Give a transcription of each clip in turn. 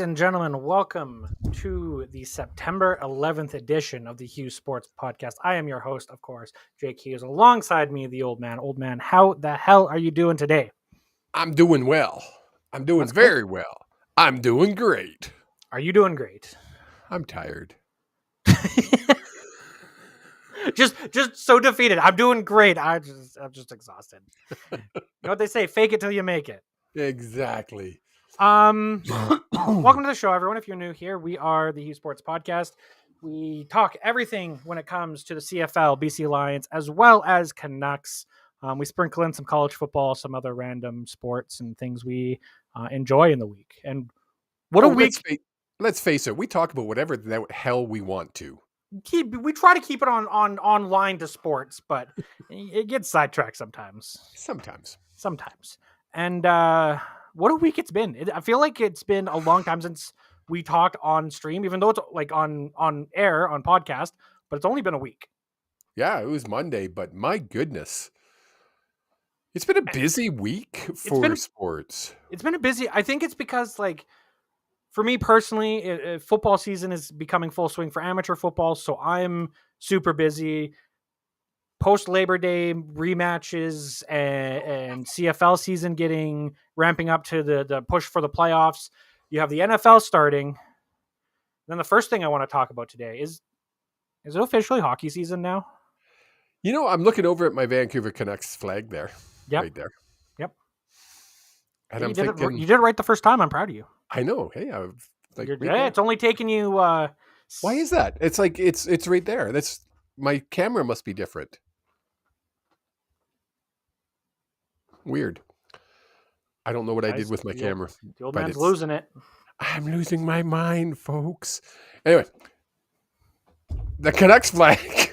and gentlemen, welcome to the September 11th edition of the Hughes Sports Podcast. I am your host, of course, Jake Hughes. Alongside me, the old man. Old man, how the hell are you doing today? I'm doing well. I'm doing very well. I'm doing great. Are you doing great? I'm tired. just so defeated. I'm doing great. I'm just exhausted. You know what they say? Fake it till you make it. Exactly. Welcome to the show, everyone. If you're new here, we are the Hughes Sports Podcast. We talk everything when it comes to the CFL, BC Lions, as well as Canucks. We sprinkle in some college football, some other random sports and things we enjoy in the week. And what a week! Let's face it. We talk about whatever the hell we want to. We try to keep it on online to sports, but it gets sidetracked sometimes. Sometimes. And what a week it's been. I feel like it's been a long time since we talked on stream, even though it's like on air, on podcast, but it's only been a week. Yeah, it was Monday, but my goodness. It's been a busy week for sports. It's been a busy. I think it's because, like, for me personally, football season is becoming full swing for amateur football, so I'm super busy. Post Labor Day rematches and CFL season ramping up to the push for the playoffs. You have the NFL starting. Then the first thing I want to talk about today is it officially hockey season now? You know, I'm looking over at my Vancouver Canucks flag there. Yep. Right there. Yep. And you I'm thinking, you did it right the first time. I'm proud of you. I know. Hey, it's only taken you. Why is that? It's like it's right there. That's my camera must be different. Weird. I don't know what I did with my camera. The old man's losing it. I'm losing my mind, folks. Anyway, the Canucks flag.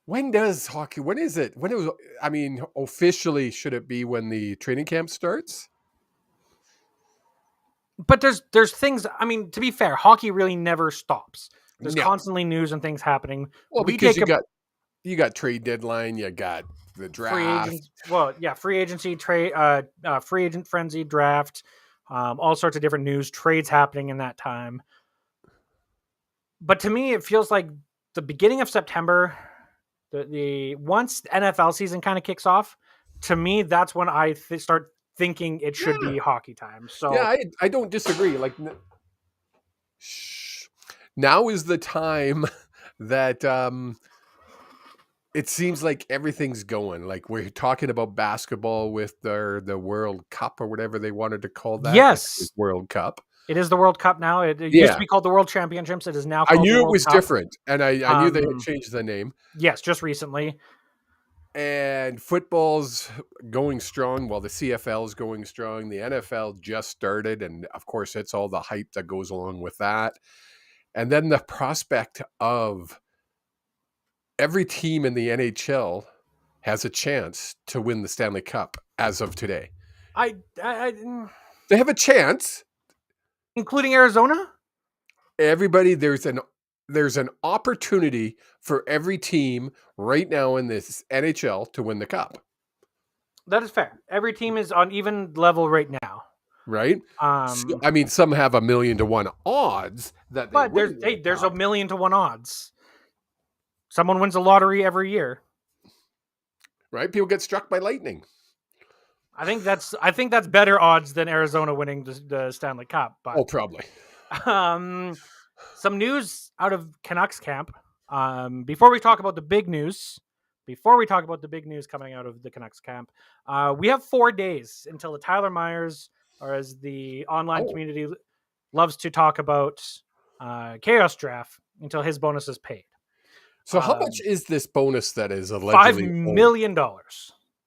When is it? Officially, should it be when the training camp starts? But there's things, to be fair, hockey really never stops. There's constantly news and things happening. Well, because you got trade deadline, you got the draft. Free agency, trade, free agent frenzy, draft, all sorts of different news, trades happening in that time. But to me, it feels like the beginning of September, the once NFL season kind of kicks off, to me, that's when I start thinking it should be hockey time. So yeah, I don't disagree. Like, now is the time that it seems like everything's going. Like, we're talking about basketball with the World Cup or whatever they wanted to call that. Yes, World Cup. It is the World Cup now. It used to be called the World Championships. It is now called I knew the it World was Cup. Different, and I knew they had changed the name. Yes, just recently. And football's going strong. Well, the CFL is going strong. The NFL just started, and of course, it's all the hype that goes along with that. And then the prospect of every team in the NHL has a chance to win the Stanley Cup as of today. They have a chance. Including Arizona? Everybody, there's an opportunity for every team right now in this NHL to win the cup. That is fair. Every team is on even level right now. Right? Some have 1,000,000 to 1 odds that they win. But there's 1,000,000 to 1 odds. Someone wins the lottery every year. Right? People get struck by lightning. I think that's better odds than Arizona winning the Stanley Cup. But, probably. Some news out of Canucks camp. Before we talk about the big news coming out of the Canucks camp, we have 4 days until the Tyler Myers, or as the online community loves to talk about, Chaos Draft, until his bonus is paid. So how much is this bonus that is allegedly $5 million?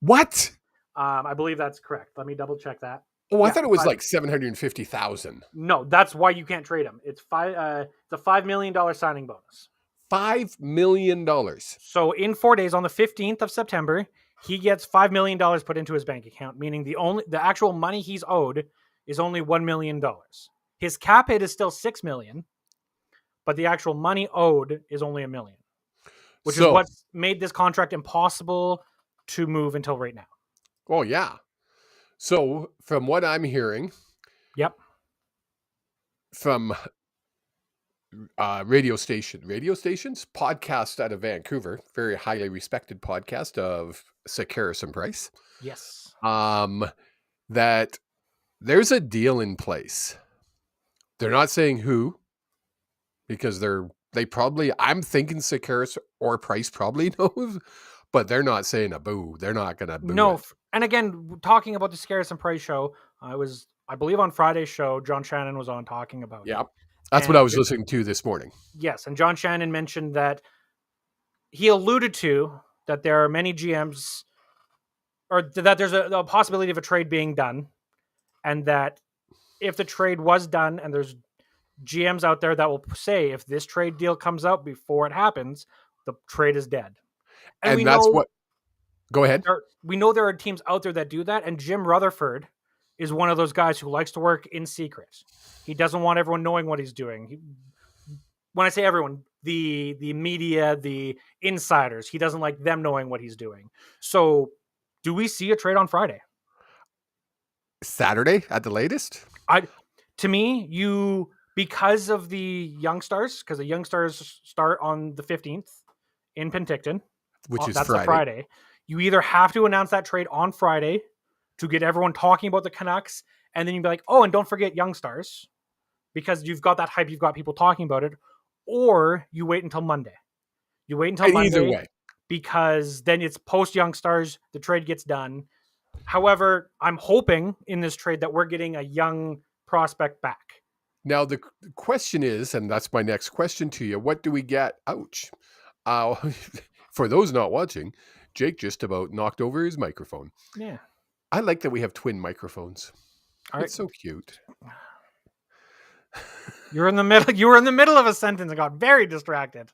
What? I believe that's correct. Let me double check that. Oh, I thought it was like 750,000. No, that's why you can't trade him. It's a $5 million signing bonus. $5 million. So in 4 days, on the 15th of September, he gets $5 million put into his bank account, meaning the actual money he's owed is only $1 million. His cap hit is still $6 million, but the actual money owed is only $1 million, which is what made this contract impossible to move until right now. Oh, yeah. So from what I'm hearing Yep. from radio stations, podcast out of Vancouver, very highly respected podcast of Sekeres and Price, Yes. that there's a deal in place. They're not saying who, because I'm thinking Sekeres or Price probably knows, but they're not saying a boo. They're not going to boo No. it. And again, talking about the Sekeres and Price show, I believe on Friday's show, John Shannon was on talking about Yeah. it. That's what I was listening to this morning. Yes. And John Shannon mentioned that he alluded to that there are many GMs, or that there's a possibility of a trade being done, and that if the trade was done, and there's GMs out there that will say if this trade deal comes out before it happens, the trade is dead. And we that's know what. Go ahead. we know there are teams out there that do that, and Jim Rutherford is one of those guys who likes to work in secret. He doesn't want everyone knowing what he's doing. When I say everyone, the media, the insiders, he doesn't like them knowing what he's doing. So, do we see a trade on Friday? Saturday at the latest? To me, because of the Youngstars, because the Youngstars start on the 15th in Penticton, which is that's Friday. a Friday. You either have to announce that trade on Friday to get everyone talking about the Canucks, and then you'd be like, oh, and don't forget Youngstars, because you've got that hype, you've got people talking about it, or you wait until Monday. You wait until Monday, either way, because then it's post Youngstars, the trade gets done. However, I'm hoping in this trade that we're getting a young prospect back. Now the question is, and that's my next question to you, what do we get? Ouch. For those not watching, Jake just about knocked over his microphone. Yeah. I like that we have twin microphones. All right. It's so cute. You were in the middle of a sentence and got very distracted.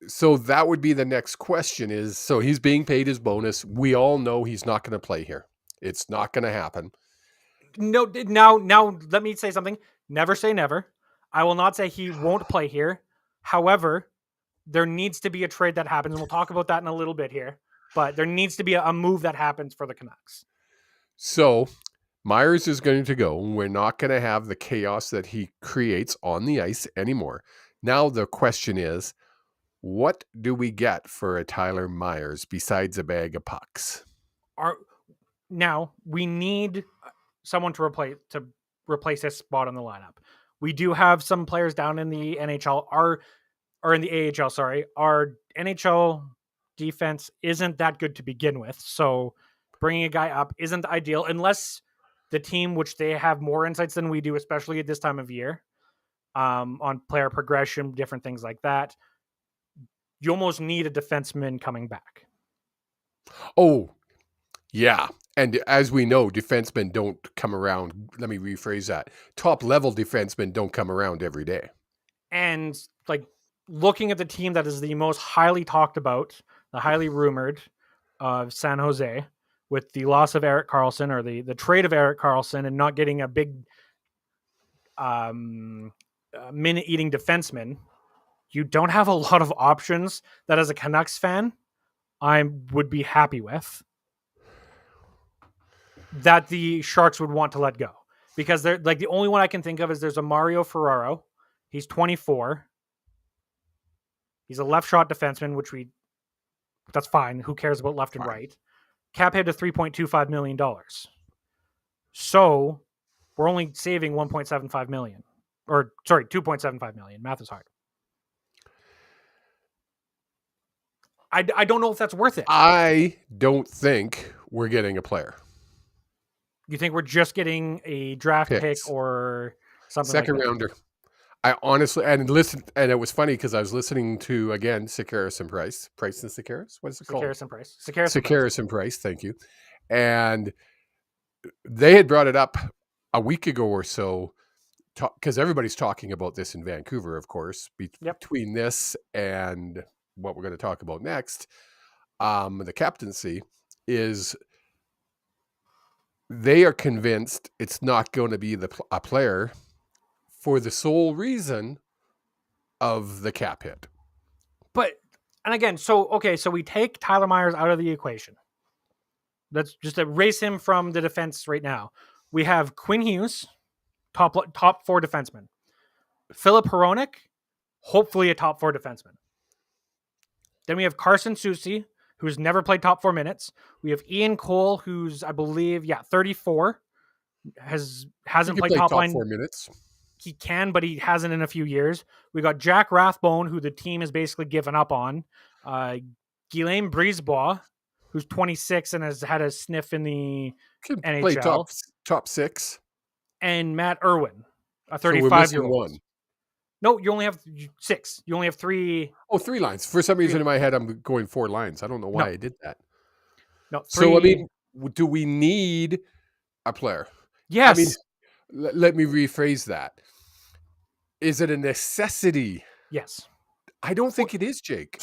So that would be the next question is, so he's being paid his bonus. We all know he's not going to play here. It's not going to happen. No, now let me say something. Never say never. I will not say he won't play here. However, there needs to be a trade that happens, and we'll talk about that in a little bit here. But there needs to be a move that happens for the Canucks. So Myers is going to go. We're not going to have the chaos that he creates on the ice anymore. Now the question is, what do we get for a Tyler Myers besides a bag of pucks? Now we need someone to replace his spot on the lineup. We do have some players down in the NHL, or in the AHL. Sorry, our NHL defense isn't that good to begin with. So bringing a guy up isn't ideal unless the team, which they have more insights than we do, especially at this time of year, on player progression, different things like that. You almost need a defenseman coming back. Oh, yeah. And as we know, defensemen don't come around. Let me rephrase that. Top level defensemen don't come around every day. And like looking at the team that is the most highly talked about, the highly rumored of San Jose, with the loss of Erik Karlsson, or the trade of Erik Karlsson, and not getting a big minute-eating defenseman, you don't have a lot of options that, as a Canucks fan, I would be happy with, that the Sharks would want to let go. Because they're like, the only one I can think of is there's a Mario Ferraro. He's 24. He's a left shot defenseman, that's fine. Who cares about left and right? Cap hit to $3.25 million. So we're only saving $1.75 million. Or, sorry, $2.75 million. Math is hard. I don't know if that's worth it. I don't think we're getting a player. You think we're just getting a draft pick or something second like that? Rounder. I honestly, and it was funny because I was listening to, again, Sekeres and Price. Price and Sekeres? What is it called? Sekeres and Price. Sekeres and Price, thank you. And they had brought it up a week ago or so, because everybody's talking about this in Vancouver, of course, between this and what we're going to talk about next. The captaincy is, they are convinced it's not going to be a player for the sole reason of the cap hit. But And again, so we take Tyler Myers out of the equation. Let's just erase him from the defense right now. We have Quinn Hughes, top 4 defenseman. Philip Hronek, hopefully a top 4 defenseman. Then we have Carson Soucy, who's never played top 4 minutes. We have Ian Cole, who's, I believe, 34. Hasn't played top 4 minutes. He can, but he hasn't in a few years. We got Jack Rathbone, who the team has basically given up on. Guillaume Brisebois, who's 26 and has had a sniff in the Can NHL. play top 6. And Matt Irwin, a 35-year-old. So we're missing one. No, you only have 6. You only have 3. Oh, 3 lines. For some reason in my head, I'm going 4 lines. I don't know why I did that. No, 3. So, I mean, do we need a player? Yes. I mean, let me rephrase that. Is it a necessity? Yes. I don't think it is, Jake.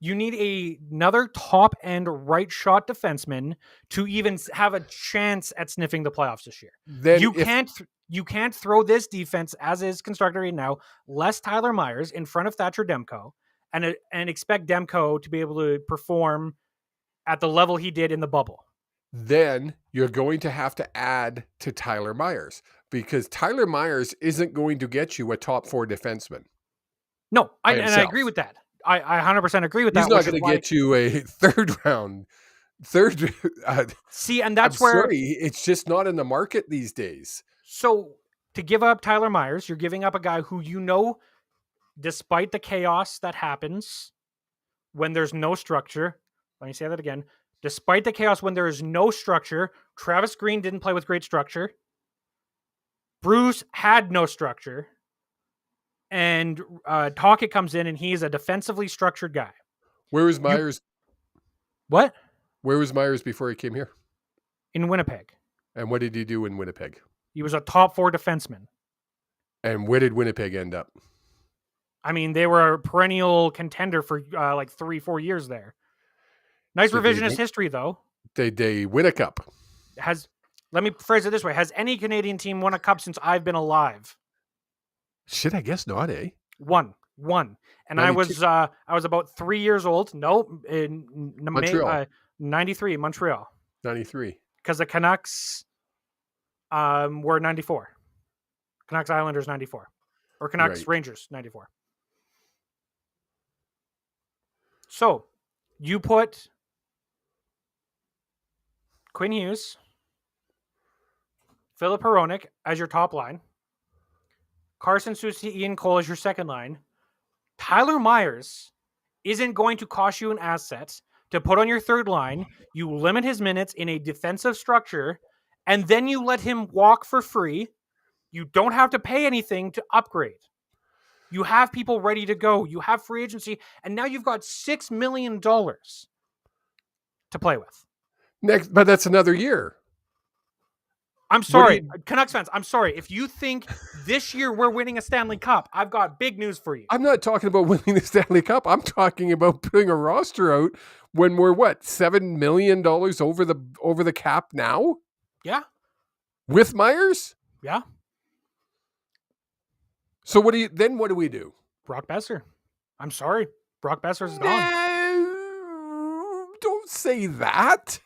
You need another top end right shot defenseman to even have a chance at sniffing the playoffs this year. Then you can't throw this defense as is constructed right now, less Tyler Myers in front of Thatcher Demko, and expect Demko to be able to perform at the level he did in the bubble. Then you're going to have to add to Tyler Myers, because Tyler Myers isn't going to get you a top 4 defenseman. No, I agree with that. I 100% agree with that. He's not going to get you a third round. See, and that's where it's just not in the market these days. So to give up Tyler Myers, you're giving up a guy who, despite the chaos that happens when there's no structure. Let me say that again. Despite the chaos when there is no structure, Travis Green didn't play with great structure. Bruce had no structure. And Tocchet comes in, and he's a defensively structured guy. Where was Myers? What? Where was Myers before he came here? In Winnipeg. And what did he do in Winnipeg? He was a top 4 defenseman. And where did Winnipeg end up? I mean, they were a perennial contender for 3-4 years there. Nice revisionist history, though. They win a cup. Let me phrase it this way. Has any Canadian team won a cup since I've been alive? Shit, I guess not, eh? One. And 92. I was about 3 years old. No, in Montreal. 93, Montreal. 93. Because the Canucks were 94. Canucks Islanders 94. Or Canucks Rangers 94. So, you put Quinn Hughes, Philip Hronek as your top line, Carson Soucy, Ian Cole as your second line. Tyler Myers isn't going to cost you an asset to put on your third line. You limit his minutes in a defensive structure, and then you let him walk for free. You don't have to pay anything to upgrade. You have people ready to go. You have free agency, and now you've got $6 million to play with. But that's another year. I'm sorry, Canucks fans. I'm sorry. If you think this year we're winning a Stanley Cup, I've got big news for you. I'm not talking about winning the Stanley Cup. I'm talking about putting a roster out when we're $7 million over the cap now? Yeah. With Myers? Yeah. So what do we do? Brock Besser. I'm sorry. Brock Besser's gone. No, don't say that.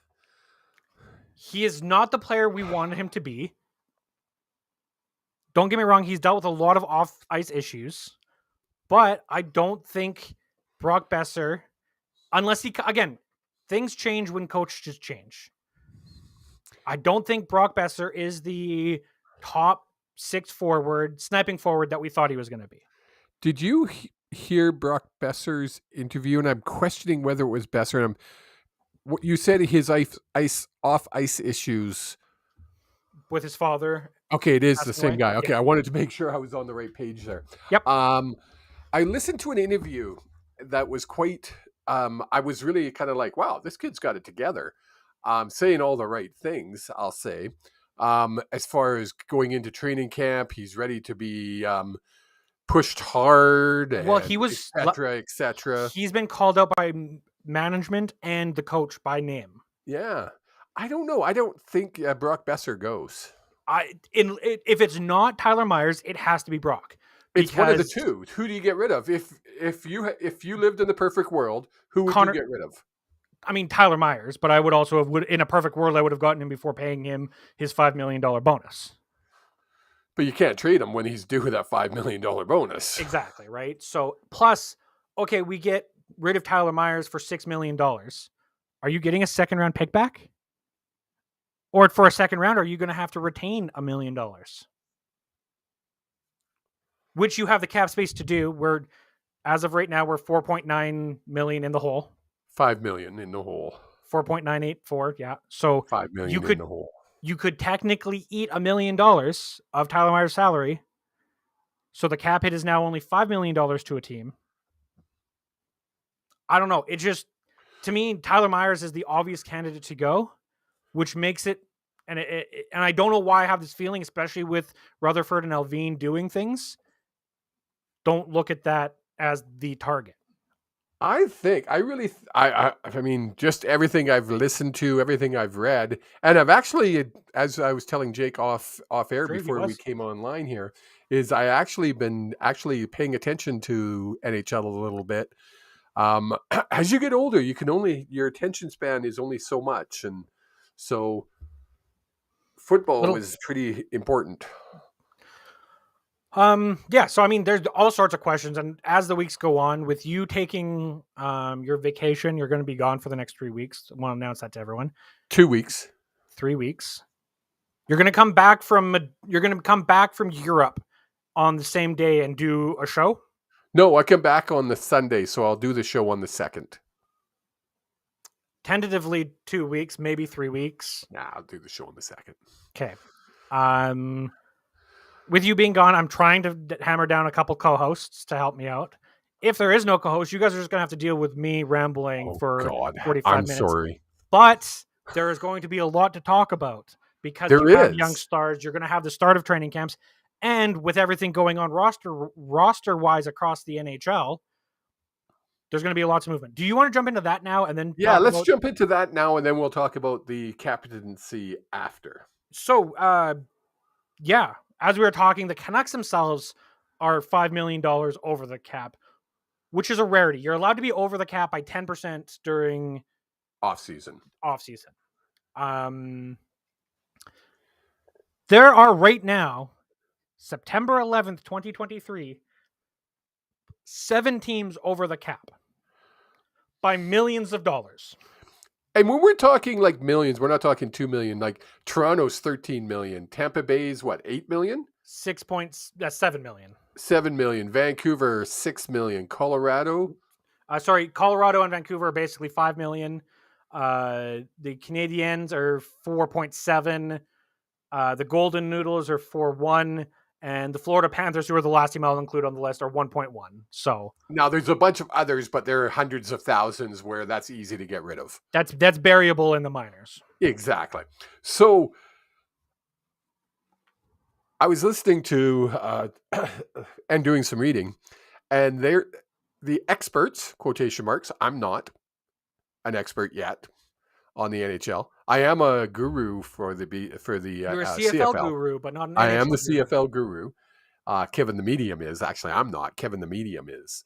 He is not the player we wanted him to be. Don't get me wrong. He's dealt with a lot of off-ice issues. But I don't think Brock Besser, unless things change when coaches change. I don't think Brock Besser is the top 6 forward, sniping forward that we thought he was going to be. Did you hear Brock Besser's interview? And I'm questioning whether it was Besser. And what you said his off-ice issues with his father. Okay, it is the same guy. Okay, yeah. I wanted to make sure I was on the right page there. Yep. I listened to an interview that was quite. I was really kind of like, wow, this kid's got it together. Saying all the right things, I'll say. As far as going into training camp, he's ready to be pushed hard. Well, he was et cetera. He's been called out by management and the coach by name. Yeah, I don't know. I don't think Brock Besser goes. If it's not Tyler Myers, it has to be Brock, It's one of the because two. Who do you get rid of? If you lived in the perfect world, who would you get rid of? I mean, Tyler Myers, but I would also have, in a perfect world, I would have gotten him before paying him his $5 million bonus. But you can't trade him when he's due that $5 million bonus. Exactly, right? So, plus, okay, we get rid of Tyler Myers for $6 million. Are you getting a second round pick back? Or for a second round, are you going to have to retain $1 million? Which you have the cap space to do. We're, as of right now, we're 4.9 million in the hole. 5 million in the hole. 4.984, yeah. So 5 million in the hole. You could technically eat $1 million of Tyler Myers' salary. So the cap hit is now only $5 million to a team. I don't know. It just, to me, Tyler Myers is the obvious candidate to go, which makes it, and I don't know why I have this feeling, especially with Rutherford and Alvin doing things. Don't look at that as the target. I mean, just everything I've listened to, everything I've read, and I've actually, as I was telling Jake off air before we came online here, is I actually been paying attention to NHL a little bit. As you get older, your attention span is only so much, and so football is pretty important. Yeah, so I mean, there's all sorts of questions, and as the weeks go on, with you taking your vacation, you're going to be gone for the next 3 weeks. I want to announce that to everyone. 2 weeks. 3 weeks. You're going to come back from Europe on the same day and do a show? No, I come back on the Sunday, so I'll do the show on the 2nd. Tentatively 2 weeks, maybe 3 weeks. Nah, I'll do the show on the 2nd. Okay. With you being gone, I'm trying to hammer down a couple co-hosts to help me out. If there is no co-host, you guys are just going to have to deal with me rambling for 45 minutes. I'm sorry. But there is going to be a lot to talk about because you have young stars. You're going to have the start of training camps. And with everything going on roster-wise across the NHL, there's going to be lots of movement. Do you want to jump into that now? And then let's jump into that now, and then we'll talk about the captaincy after. So, as we were talking, the Canucks themselves are $5 million over the cap, which is a rarity. You're allowed to be over the cap by 10% during off-season. There are right now, September 11th, 2023, 7 teams over the cap by millions of dollars. And when we're talking like millions, we're not talking 2 million. Like Toronto's 13 million. Tampa Bay's what, 8 million? 7 million. 7 million. Vancouver, 6 million. Colorado? Colorado and Vancouver are basically 5 million. The Canadiens are 4.7. The Golden Noodles are 4.1. And the Florida Panthers, who are the last team I'll include on the list, are 1.1. So now there's a bunch of others, but there are hundreds of thousands where that's easy to get rid of. That's variable in the minors. Exactly. So I was listening to and doing some reading, and the experts, quotation marks. I'm not an expert yet on the NHL. I am a guru for the You're a CFL guru, but not an NHL I am the CFL guru. Kevin the Medium is. Actually, I'm not. Kevin the Medium is.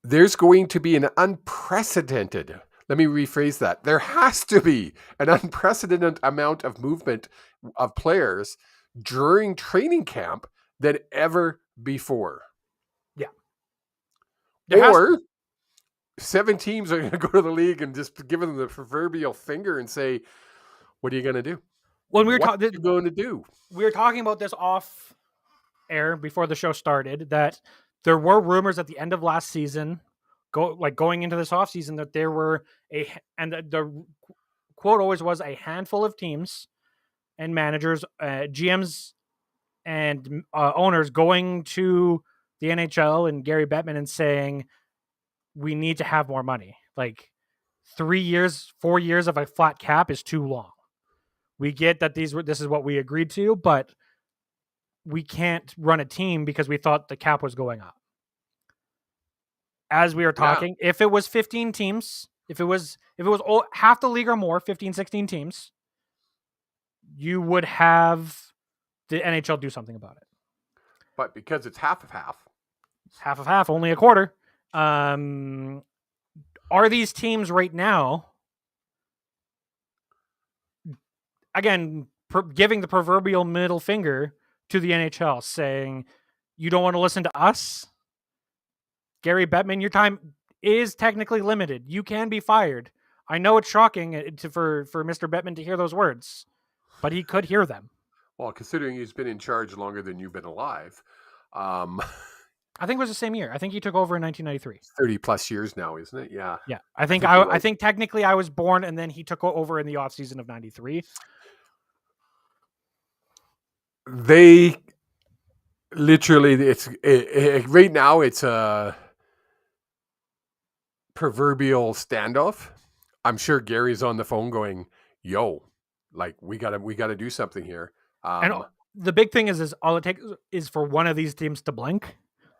There's going to be an unprecedented, let me rephrase that. There has to be an unprecedented amount of movement of players during training camp than ever before. Yeah. Or 7 teams are going to go to the league and just give them the proverbial finger and say, what are you going to do? When we were what are you going to do? We were talking about this off air before the show started, that there were rumors at the end of last season, going into this offseason, that there were the quote always was a handful of teams and managers, GMs and owners going to the NHL and Gary Bettman and saying, we need to have more money. Like 3 years, 4 years of a flat cap is too long. We get that this is what we agreed to, but we can't run a team because we thought the cap was going up. As we were talking, if it was 15 teams, if it was half the league or more, 15, 16 teams, you would have the NHL do something about it. But because it's half of half. Half of half, only a quarter. Are these teams right now, again, giving the proverbial middle finger to the NHL, saying, you don't want to listen to us? Gary Bettman, your time is technically limited. You can be fired. I know it's shocking for Mr. Bettman to hear those words, but he could hear them. Well, considering he's been in charge longer than you've been alive. I think it was the same year. I think he took over in 1993. 30 plus years now, isn't it? Yeah. Yeah. I think technically I was born and then he took over in the offseason of 93. They literally, right now it's a proverbial standoff. I'm sure Gary's on the phone going, yo, like we gotta do something here. And the big thing is all it takes is for one of these teams to blink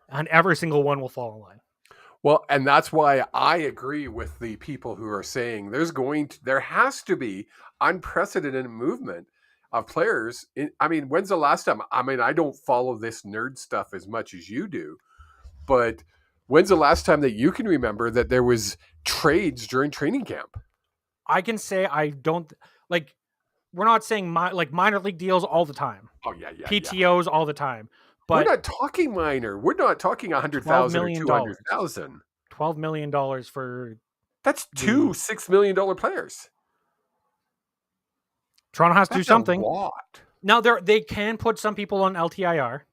and every single one will fall in line. Well, and that's why I agree with the people who are saying there has to be unprecedented movement of players. When's the last time? I don't follow this nerd stuff as much as you do, but when's the last time that you can remember that there was trades during training camp? I can say I don't like. We're not saying minor league deals all the time. Oh yeah, PTOs all the time. But we're not talking minor. We're not talking 100,000 or 200,000. $12 million for that's two $6 million players. Toronto has to do something. A lot. Now they can put some people on LTIR.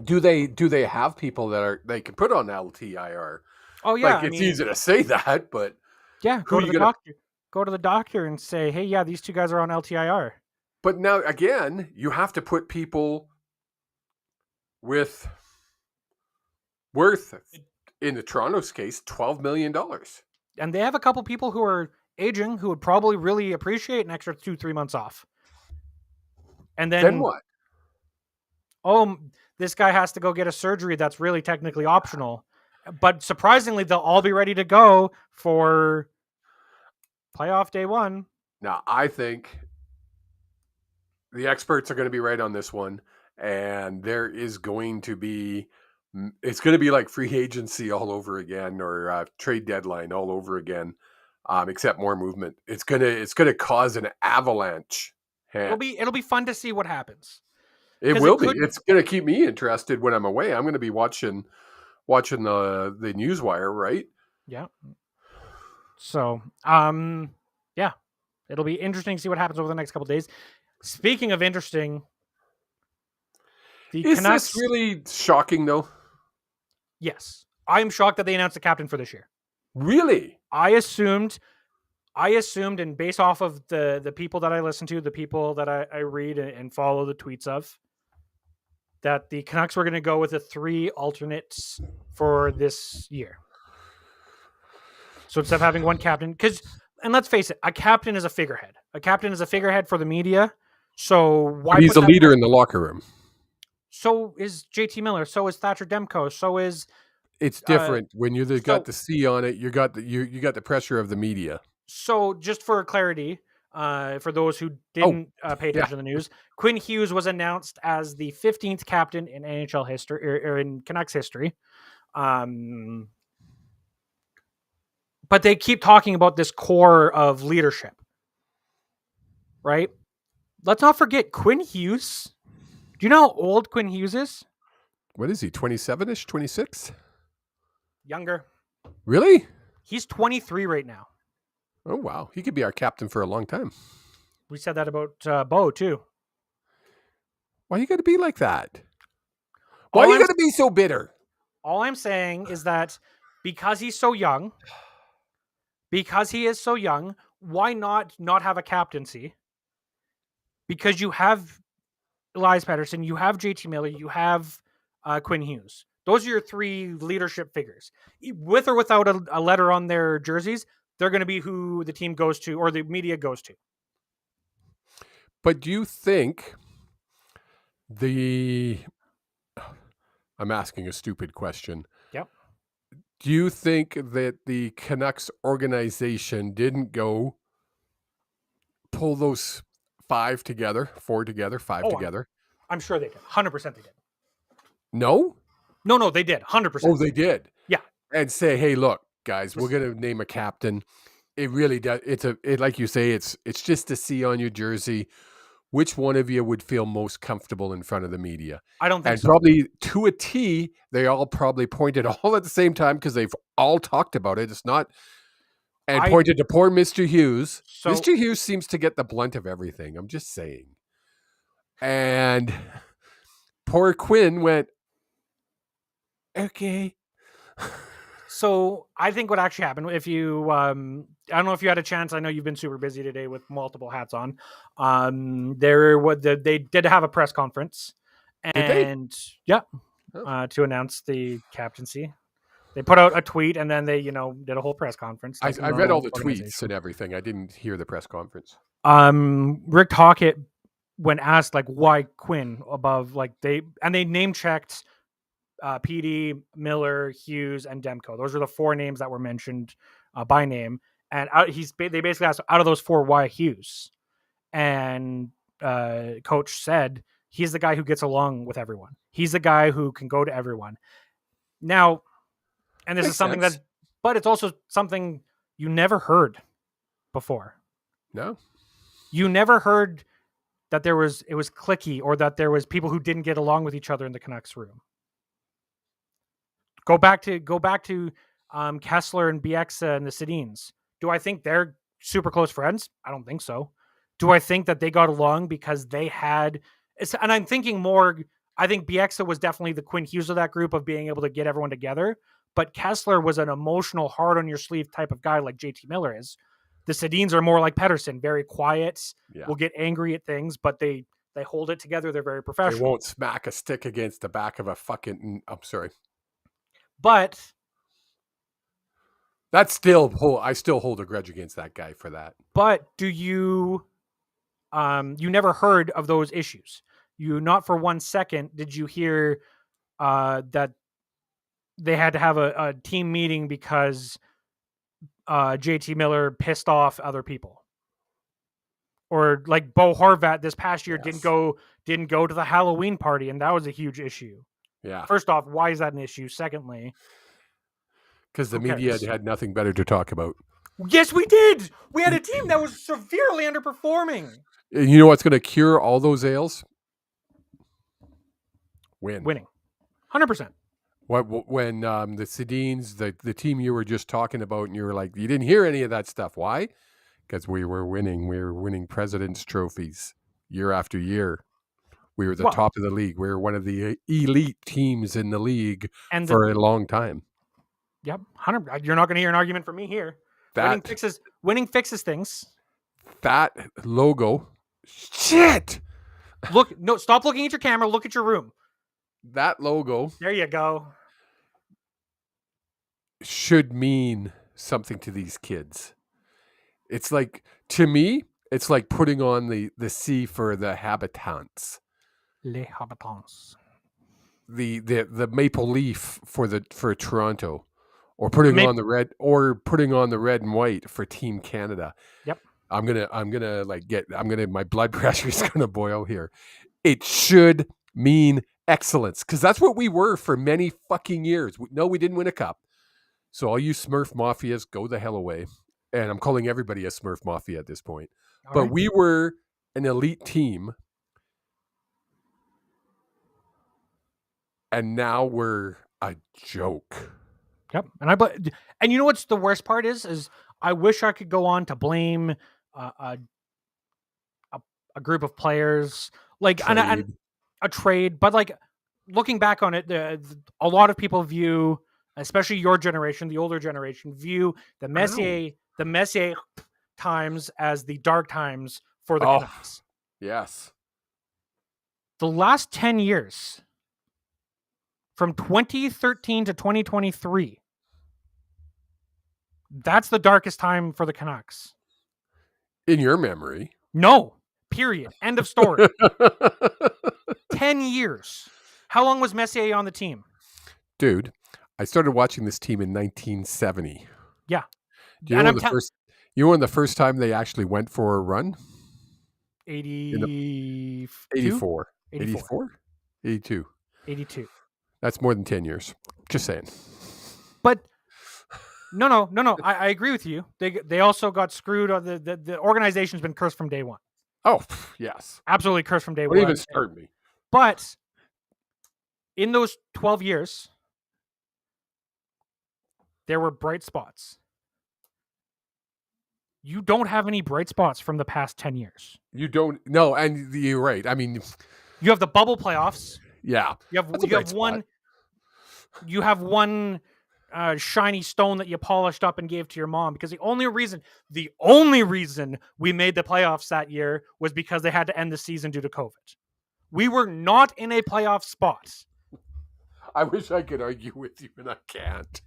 Do they have people that they can put on LTIR? Oh yeah, it's easy to say that, but yeah, go to the doctor. Go to the doctor and say, hey, yeah, these two guys are on LTIR. But now again, you have to put people with worth, in the Toronto's case, $12 million. And they have a couple people who are aging who would probably really appreciate an extra 2-3 months off. And then what? Oh, this guy has to go get a surgery that's really technically optional. But surprisingly, they'll all be ready to go for playoff day one. Now, I think the experts are going to be right on this one. And there is going to be, it's going to be like free agency all over again, or trade deadline all over again, except more movement. It's going to cause an avalanche. It'll be fun to see what happens. It will be. It's going to keep me interested when I'm away. I'm going to be watching the newswire, right? Yeah. So, yeah, it'll be interesting to see what happens over the next couple of days. Speaking of interesting, is this really shocking though? Yes, I'm shocked that they announced the captain for this year. Really? I assumed, and based off of the people that I listen to, the people that I read and follow the tweets of, that the Canucks were going to go with the 3 alternates for this year. So instead of having one captain, and let's face it, a captain is a figurehead. A captain is a figurehead for the media. So why? He's a leader in the locker room. So is JT Miller. So is Thatcher Demko. So is. It's different when you got the C on it. You got the pressure of the media. So just for clarity, for those who didn't pay attention to the news, Quinn Hughes was announced as the 15th captain in NHL history, or in Canucks history. But they keep talking about this core of leadership, right? Let's not forget Quinn Hughes. Do you know how old Quinn Hughes is? What is he, 27-ish, 26? Younger. Really? He's 23 right now. Oh, wow. He could be our captain for a long time. We said that about Bo, too. Why you got to be like that? Why you got to be so bitter? All I'm saying is that because he's so young, why not have a captaincy? Because you have Elias Pettersson, you have JT Miller, you have Quinn Hughes. Those are your 3 leadership figures. With or without a letter on their jerseys, they're going to be who the team goes to or the media goes to. But do you think I'm asking a stupid question. Yep. Do you think that the Canucks organization didn't go pull those 4 together, 5 together. I'm sure they did. 100% they did. No? No, they did. 100%. Oh, they did. Yeah. And say, hey, look, guys, we're going to name a captain. It really does. Like you say, it's just to see on your jersey which one of you would feel most comfortable in front of the media. I don't think and so. Probably to a T, they all probably pointed all at the same time because they've all talked about it. It's not. And pointed to poor Mr. Hughes. So, Mr. Hughes seems to get the blunt of everything. I'm just saying. And poor Quinn went, okay. So I think what actually happened, if you, I don't know if you had a chance. I know you've been super busy today with multiple hats on. They did have a press conference, and to announce the captaincy. They put out a tweet, and then they, did a whole press conference. I read all the tweets and everything. I didn't hear the press conference. Rick Tocchet, when asked why Quinn above, they name checked PD, Miller, Hughes, and Demko. Those are the 4 names that were mentioned by name. And they basically asked, out of those 4, why Hughes? And coach said, he's the guy who gets along with everyone. He's the guy who can go to everyone. Now, and this is something but it's also something you never heard before. No. You never heard that it was cliquey, or that there was people who didn't get along with each other in the Canucks room. Go back to Kessler and Bieksa and the Sedins. Do I think they're super close friends? I don't think so. Do I think that they got along because they had? And I'm thinking more. I think Bieksa was definitely the Quinn Hughes of that group, of being able to get everyone together. But Kessler was an emotional, hard on your sleeve type of guy, like JT Miller is. The Sedins are more like Pettersson, very quiet. Yeah. Will get angry at things, but they hold it together. They're very professional. They won't smack a stick against the back of a fucking. I'm sorry. But I still hold a grudge against that guy for that. But do you never heard of those issues? Not for 1 second did you hear that they had to have a team meeting because JT Miller pissed off other people, or like Bo Horvat this past year didn't go to the Halloween party, and that was a huge issue. Yeah. First off, why is that an issue? Secondly, because the media had nothing better to talk about. Yes, we did. We had a team that was severely underperforming. You know what's going to cure all those ails? Winning. 100%. When the Sedins, the team you were just talking about, and you were like, you didn't hear any of that stuff. Why? Because we were winning. We were winning President's trophies year after year. We were the top of the league. We were one of the elite teams in the league for a long time. Yep, 100. You're not going to hear an argument from me here. Winning fixes things. That logo, shit. Stop looking at your camera. Look at your room. That logo. There you go. Should mean something to these kids. It's like, to me, it's like putting on the C for the habitants. Les habitants. The maple leaf for Toronto, or putting on the red and white for Team Canada. Yep. I'm gonna my blood pressure is gonna boil here. It should mean excellence, because that's what we were for many fucking years. No, we didn't win a cup. So all you Smurf Mafias, go the hell away. And I'm calling everybody a Smurf Mafia at this point. But we were an elite team. And now we're a joke. Yep. And you know what's the worst part is I wish I could go on to blame a group of players, like and a trade, but like looking back on it, a lot of people view, especially your generation, the older generation, view the Messier times as the dark times for the Canucks. Yes. The last 10 years, from 2013 to 2023, that's the darkest time for the Canucks. In your memory? No. Period. End of story. 10 years. How long was Messier on the team? Dude, I started watching this team in 1970. Yeah. You know when the first time they actually went for a run? in the 82? 84. 84. 84? 82. 82. That's more than 10 years. Just saying. But no. I agree with you. They also got screwed. The organization's been cursed from day one. Oh, yes. Absolutely cursed from day Don't one. even start me. But in those 12 years, there were bright spots. You don't have any bright spots from the past 10 years. You don't. No, and you're right. I mean, you have the bubble playoffs. Yeah. You have one shiny stone that you polished up and gave to your mom, because the only reason we made the playoffs that year was because they had to end the season due to COVID. We were not in a playoff spot. I wish I could argue with you, and I can't.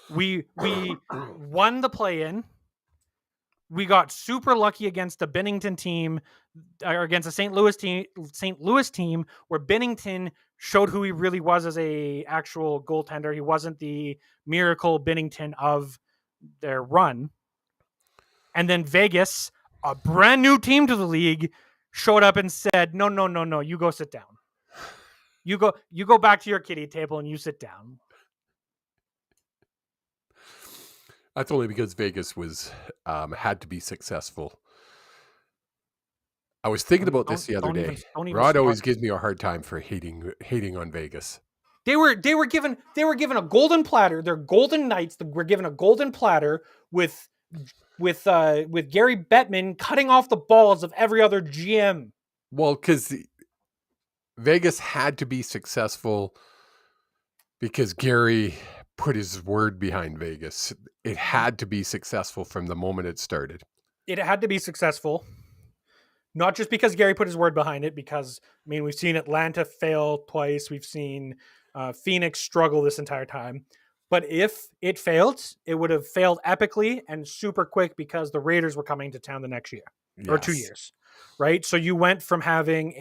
We won the play-in. We got super lucky against a Binnington team, or against a St. Louis team, where Binnington showed who he really was as a actual goaltender. He wasn't the miracle Binnington of their run. And then Vegas, a brand new team to the league, showed up and said, "No, you go sit down. You go back to your kiddie table and you sit down." That's only because Vegas was had to be successful. I was thinking about this the other day. Rod always gives me a hard time for hating on Vegas. They were given a golden platter. Their Golden Knights were given a golden platter with Gary Bettman cutting off the balls of every other GM. Well, because Vegas had to be successful because Gary put his word behind Vegas. It had to be successful from the moment it started. It had to be successful, not just because Gary put his word behind it, because, I mean, we've seen Atlanta fail twice. We've seen Phoenix struggle this entire time. But if it failed, it would have failed epically and super quick, because the Raiders were coming to town the next year. Yes. Or 2 years, right? So you went from having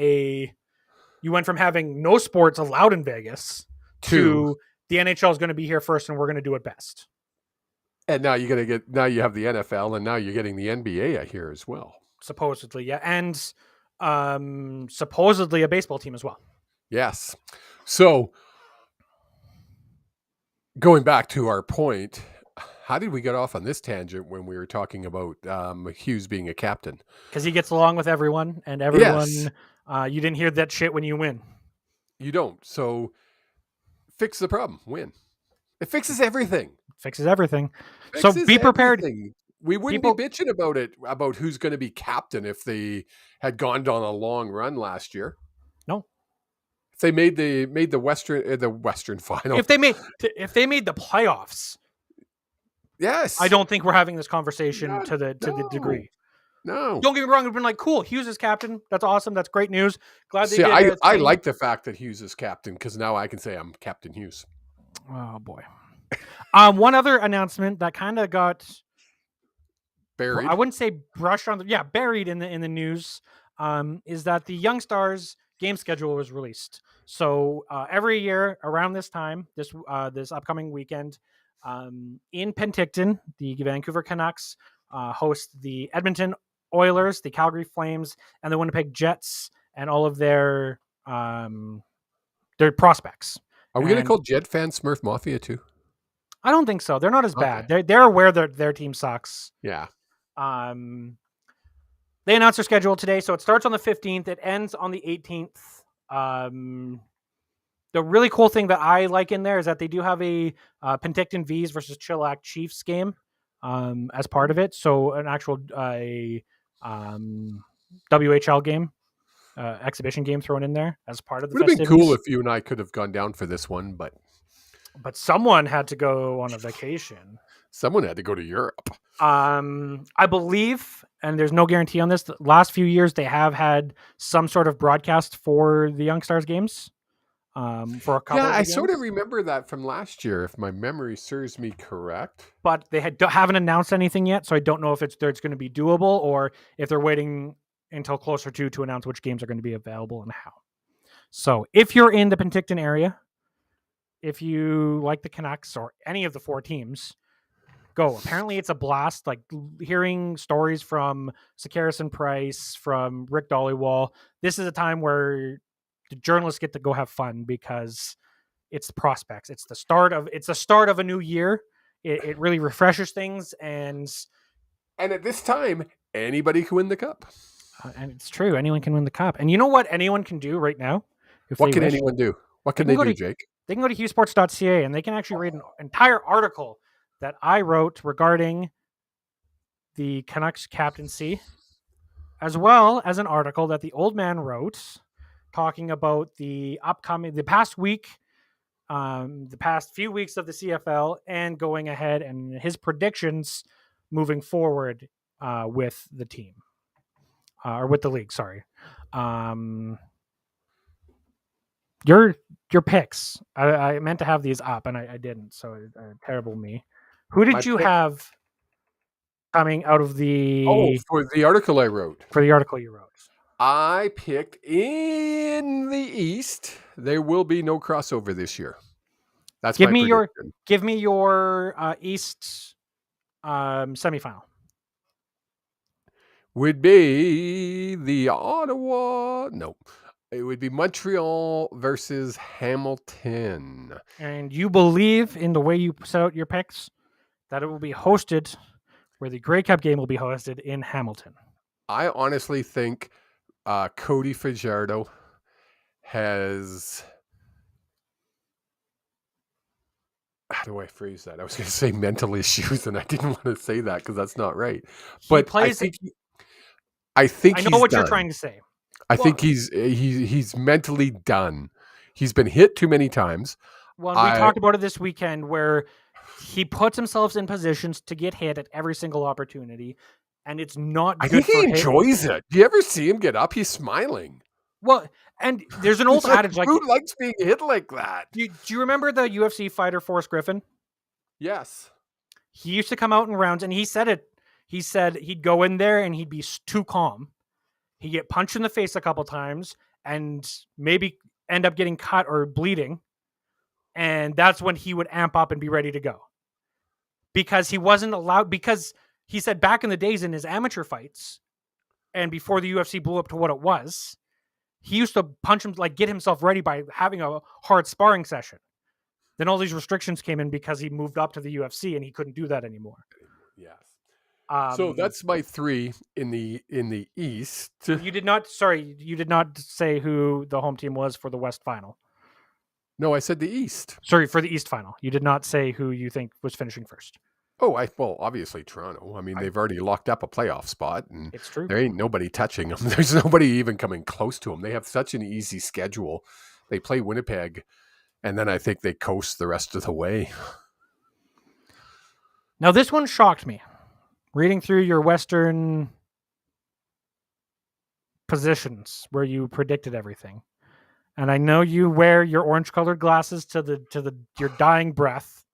no sports allowed in Vegas to the NHL is going to be here first, and we're going to do it best. And now you have the NFL, and now you're getting the NBA here as well. Supposedly, yeah, and supposedly a baseball team as well. Yes. So going back to our point, how did we get off on this tangent when we were talking about Hughes being a captain? Because he gets along with everyone, and everyone. Yes. You didn't hear that shit when you win. You don't. So fix the problem. Win. It fixes everything. So be prepared. We wouldn't be bitching about who's going to be captain if they had gone on a long run last year. No. If they made the Western final. If they made the playoffs. Yes. I don't think we're having this conversation to the degree. No. Don't get me wrong. We've been like, cool, Hughes is captain. That's awesome. That's great news. Glad they I like the fact that Hughes is captain, because now I can say I'm Captain Hughes. Oh boy. One other announcement that kind of got buried. I wouldn't say brushed on buried in the news. Is that the Young Stars game schedule was released. So every year around this time, this upcoming weekend, in Penticton, the Vancouver Canucks host the Edmonton Oilers, the Calgary Flames, and the Winnipeg Jets, and all of their prospects. Are we going to call Jet fans Smurf Mafia too? I don't think so. They're not as bad. They're aware that their team sucks. Yeah. They announced their schedule today, so it starts on the 15th. It ends on the 18th. The really cool thing that I like in there is that they do have a Penticton V's versus Chilliwack Chiefs game as part of it. So an actual WHL game, exhibition game thrown in there as part of the festivities. It would have been cool if you and I could have gone down for this one, but someone had to go on a vacation. Someone had to go to Europe. I believe, and there's no guarantee on this, the last few years they have had some sort of broadcast for the Young Stars games. For a couple. Yeah, I sort of remember that from last year, if my memory serves me correct. But they haven't announced anything yet, so I don't know if it's going to be doable, or if they're waiting until closer to announce which games are going to be available and how. So if you're in the Penticton area, if you like the Canucks or any of the four teams, go. Apparently it's a blast. Like hearing stories from Sakaris and Price, from Rick Dollywall. This is a time where the journalists get to go have fun because it's the prospects. It's the start of a new year. It really refreshes things, and at this time, anybody can win the cup. and it's true. Anyone can win the cup. And you know what anyone can do right now? If What they can wish? anyone do? What can they do, Jake? They can go to HughesSports.ca and they can actually read an entire article that I wrote regarding the Canucks captaincy, as well as an article that the old man wrote talking about the past few weeks of the CFL and going ahead and his predictions moving forward with the team or with the league. Sorry. Your picks. I meant to have these up and I didn't. So terrible me. Who did you have coming out of the for the article I wrote? For the article you wrote. I picked in the East. There will be no crossover this year. That's my prediction. Give me your East semifinal. Would be the Ottawa. No, it would be Montreal versus Hamilton. And you believe in the way you set out your picks that it will be hosted, where the Grey Cup game will be hosted in Hamilton. I honestly think Cody Fajardo has. How do I phrase that? I was going to say mental issues, and I didn't want to say that because that's not right. But I think I know what you're trying to say. I think he's mentally done. He's been hit too many times. Well, we talked about it this weekend where he puts himself in positions to get hit at every single opportunity, and it's not good. I think he enjoys it. Do you ever see him get up? He's smiling. Well, and there's an old adage like, who likes being hit like that? Do you remember the UFC fighter Forrest Griffin? Yes. He used to come out in rounds, and he said it. He said he'd go in there and he'd be too calm. He'd get punched in the face a couple times and maybe end up getting cut or bleeding. And that's when he would amp up and be ready to go. Because he wasn't allowed, because he said back in the days in his amateur fights and before the UFC blew up to what it was, he used to punch him, like get himself ready by having a hard sparring session. Then all these restrictions came in because he moved up to the UFC and he couldn't do that anymore. Yes. So that's my 3 in the East. You did not say who the home team was for the West final. No, I said the East. Sorry, for the East final. You did not say who you think was finishing first. Oh, obviously Toronto. I mean, they've already locked up a playoff spot, and it's true. There ain't nobody touching them. There's nobody even coming close to them. They have such an easy schedule. They play Winnipeg, and then I think they coast the rest of the way. Now, this one shocked me. Reading through your Western positions where you predicted everything. And I know you wear your orange-colored glasses to your dying breath.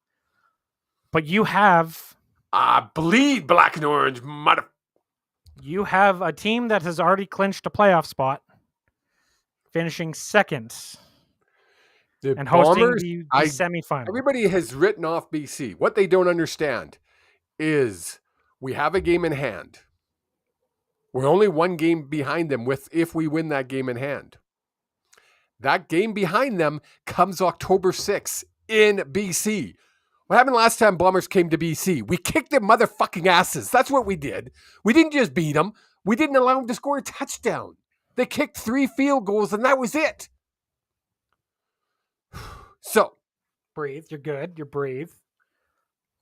But you have... I bleed black and orange, mother... You have a team that has already clinched a playoff spot, finishing second. And hosting the semifinal. Everybody has written off BC. What they don't understand is we have a game in hand. We're only one game behind them if we win that game in hand. That game behind them comes October 6th in BC. What happened last time Bombers came to BC? We kicked their motherfucking asses. That's what we did. We didn't just beat them. We didn't allow them to score a touchdown. They kicked 3 field goals, and that was it. So. Breathe. You're good. You're brave.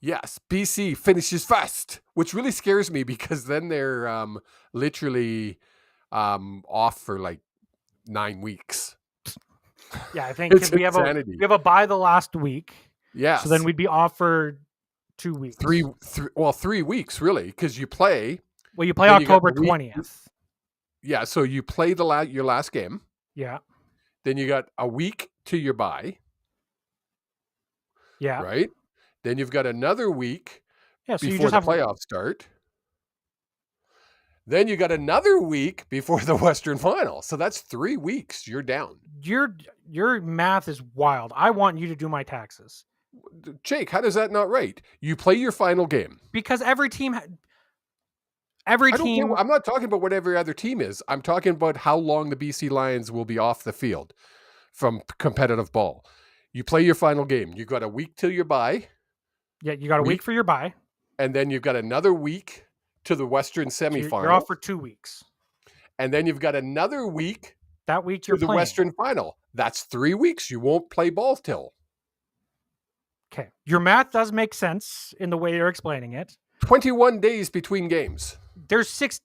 Yes, BC finishes first, which really scares me because then they're literally off for like 9 weeks. Yeah, I think we have a bye the last week. Yeah. So then we'd be off for 2 weeks. 3 weeks, really, because you play. Well, you play October 20th. Yeah, so you play your last game. Yeah. Then you got a week to your bye. Yeah. Right? Then you've got another week so before the playoffs start. Then you got another week before the Western Final. So that's 3 weeks. You're down. Your math is wild. I want you to do my taxes. Jake, how does that not right? You play your final game. Because every team I'm not talking about what every other team is. I'm talking about how long the BC Lions will be off the field from competitive ball. You play your final game. You got a week till your bye. Yeah, you got a week for your bye. And then you've got another week to the Western semifinal. You're off for 2 weeks. And then you've got another week that week to the Western final. That's 3 weeks. You won't play ball till. Okay. Your math does make sense in the way you're explaining it. 21 days between games. There's 6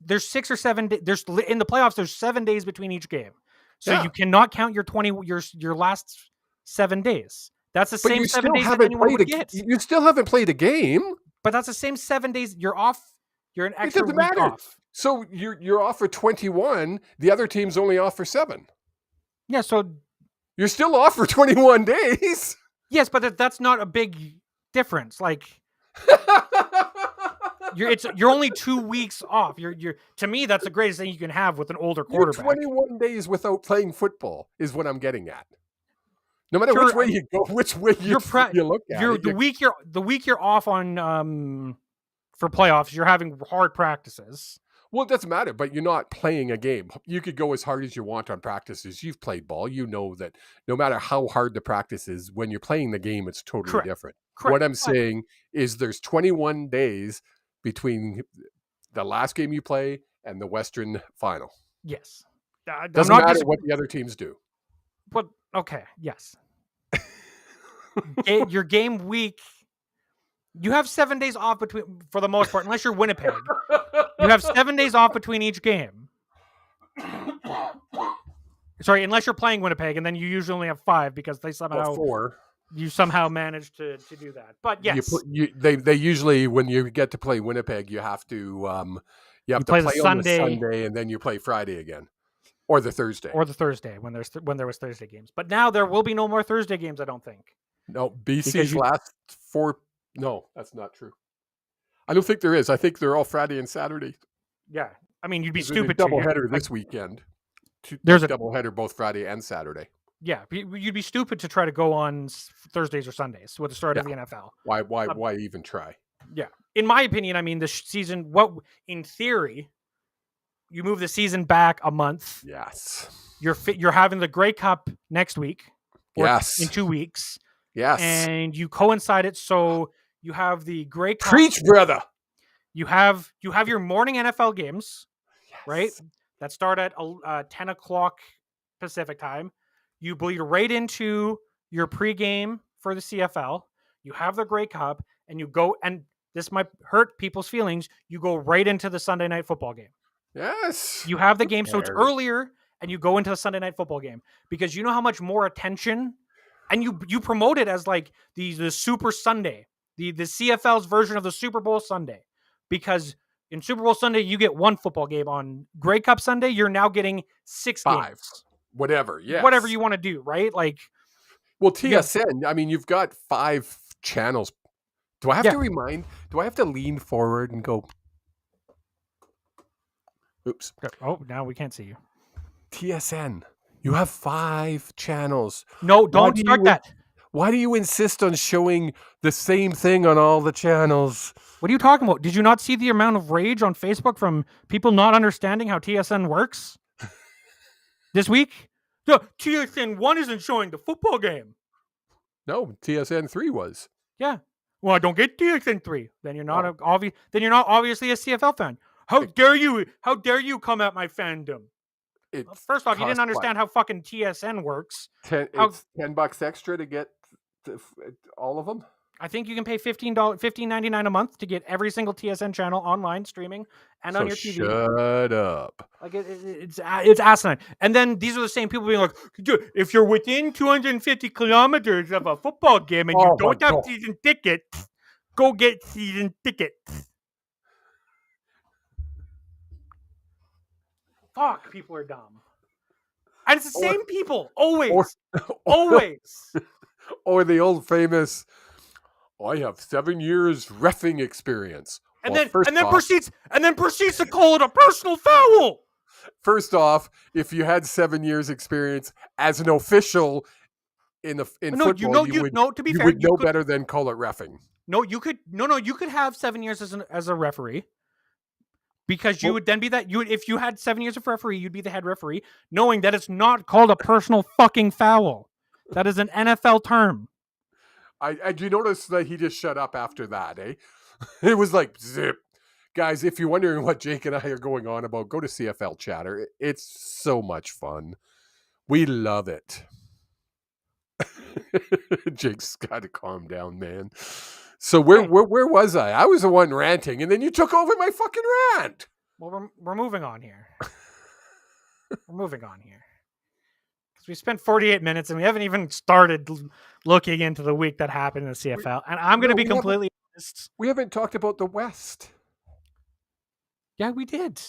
or 7 days. In the playoffs, there's 7 days between each game. So you cannot count your last 7 days. That's the same 7 days that anyone would get. You still haven't played a game. But that's the same 7 days. You're off. You're an extra week off. So you're off for 21. The other team's only off for 7. Yeah, so you're still off for 21 days. Yes, but that's not a big difference. Like you're only 2 weeks off. You're to me that's the greatest thing you can have with an older quarterback. 21 days without playing football is what I'm getting at. No matter which way you go, which way you look at it. The week you're off on for playoffs, you're having hard practices. Well, it doesn't matter, but you're not playing a game. You could go as hard as you want on practices. You've played ball. You know that no matter how hard the practice is, when you're playing the game, it's totally different. Correct. What I'm saying is there's 21 days between the last game you play and the Western final. Yes. Doesn't matter what the other teams do. But, okay, yes. Your game week, you have 7 days off for the most part, unless you're Winnipeg. You have 7 days off between each game. Sorry, unless you're playing Winnipeg, and then you usually only have 5 because they somehow 4. You somehow managed to do that. But yes, they usually, when you get to play Winnipeg, you have to play on the Sunday, and then you play Friday again, or the Thursday, when there was Thursday games. But now there will be no more Thursday games. I don't think. No, BC's last 4. No, that's not true. I don't think there is. I think they're all Friday and Saturday. Yeah, I mean, you'd be stupid. Doubleheader this weekend. There's a doubleheader both Friday and Saturday. Yeah, you'd be stupid to try to go on Thursdays or Sundays with the start of the NFL. Why even try? Yeah, in my opinion, I mean the season. In theory, you move the season back a month. Yes, you're having the Grey Cup next week. Yes, in 2 weeks. Yes, and you coincide it so you have the Grey Cup. Preach, brother. You have your morning NFL games, right? That start at 10 o'clock Pacific time. You bleed right into your pregame for the CFL. You have the Grey Cup, and you go, and this might hurt people's feelings, you go right into the Sunday night football game. Yes. You have the game, so it's earlier, and you go into the Sunday night football game. Because you know how much more attention, and you promote it as like the Super Sunday, the CFL's version of the Super Bowl Sunday. Because in Super Bowl Sunday, you get 1 football game. On Grey Cup Sunday, you're now getting 6 games. Whatever, yes. Whatever you want to do, right? Like, well, TSN, I mean, you've got 5 channels. Do I have to remind? Do I have to lean forward and go? Oops. Oh, now we can't see you. TSN, you have 5 channels. No, don't start that. Why do you insist on showing the same thing on all the channels? What are you talking about? Did you not see the amount of rage on Facebook from people not understanding how TSN works? This week? The TSN 1 isn't showing the football game. No, TSN 3 was. Yeah. Well, I don't get TSN 3. Then you're not obviously a CFL fan. How dare you? How dare you come at my fandom? First off, you didn't understand how fucking TSN works. It's $10 extra to get all of them. I think you can pay $15.99 a month to get every single TSN channel online streaming and on your TV. Shut up! Like it's asinine. And then these are the same people being like, if you're within 250 kilometers of a football game and you don't have season tickets, go get season tickets. Fuck, people are dumb. And it's the same people always, always. Or the old famous. I have 7 years reffing experience. And then proceeds to call it a personal foul. First off, if you had 7 years experience as an official in No, football, to be you fair, would you know could better than call it reffing. you could have 7 years as a referee. Because you Well, would then be if you had 7 years of referee, you'd be the head referee, knowing that it's not called a personal fucking foul. That is an NFL term. I do notice that he just shut up after that, eh? It was like zip. Guys, if you're wondering what Jake and I are going on about, go to CFL Chatter. It's so much fun. We love it. Jake's got to calm down, man. So where was I? I was the one ranting, and then you took over my fucking rant. Well, we're moving on here. We're moving on here. Because we spent 48 minutes and we haven't even started looking into the week that happened in the CFL. And I'm going to be completely honest. We haven't talked about the West. Yeah, we did.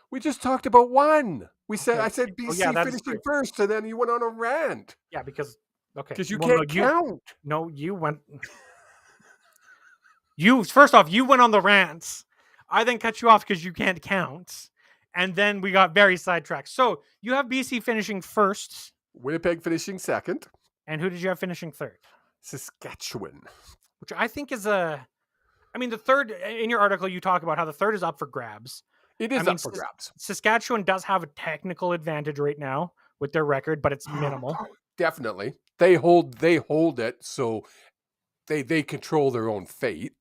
We just talked about one. I said BC finishing first, and then you went on a rant. Yeah, because you can't count. You went. First off, you went on the rants. I then cut you off because you can't count, and then we got very sidetracked. So you have BC finishing first, Winnipeg finishing second, and who did you have finishing third? Saskatchewan, which I think is the third in your article. You talk about how the third is up for grabs. It is up for grabs. Saskatchewan does have a technical advantage right now with their record, but it's minimal. Definitely. They hold it, so they control their own fate.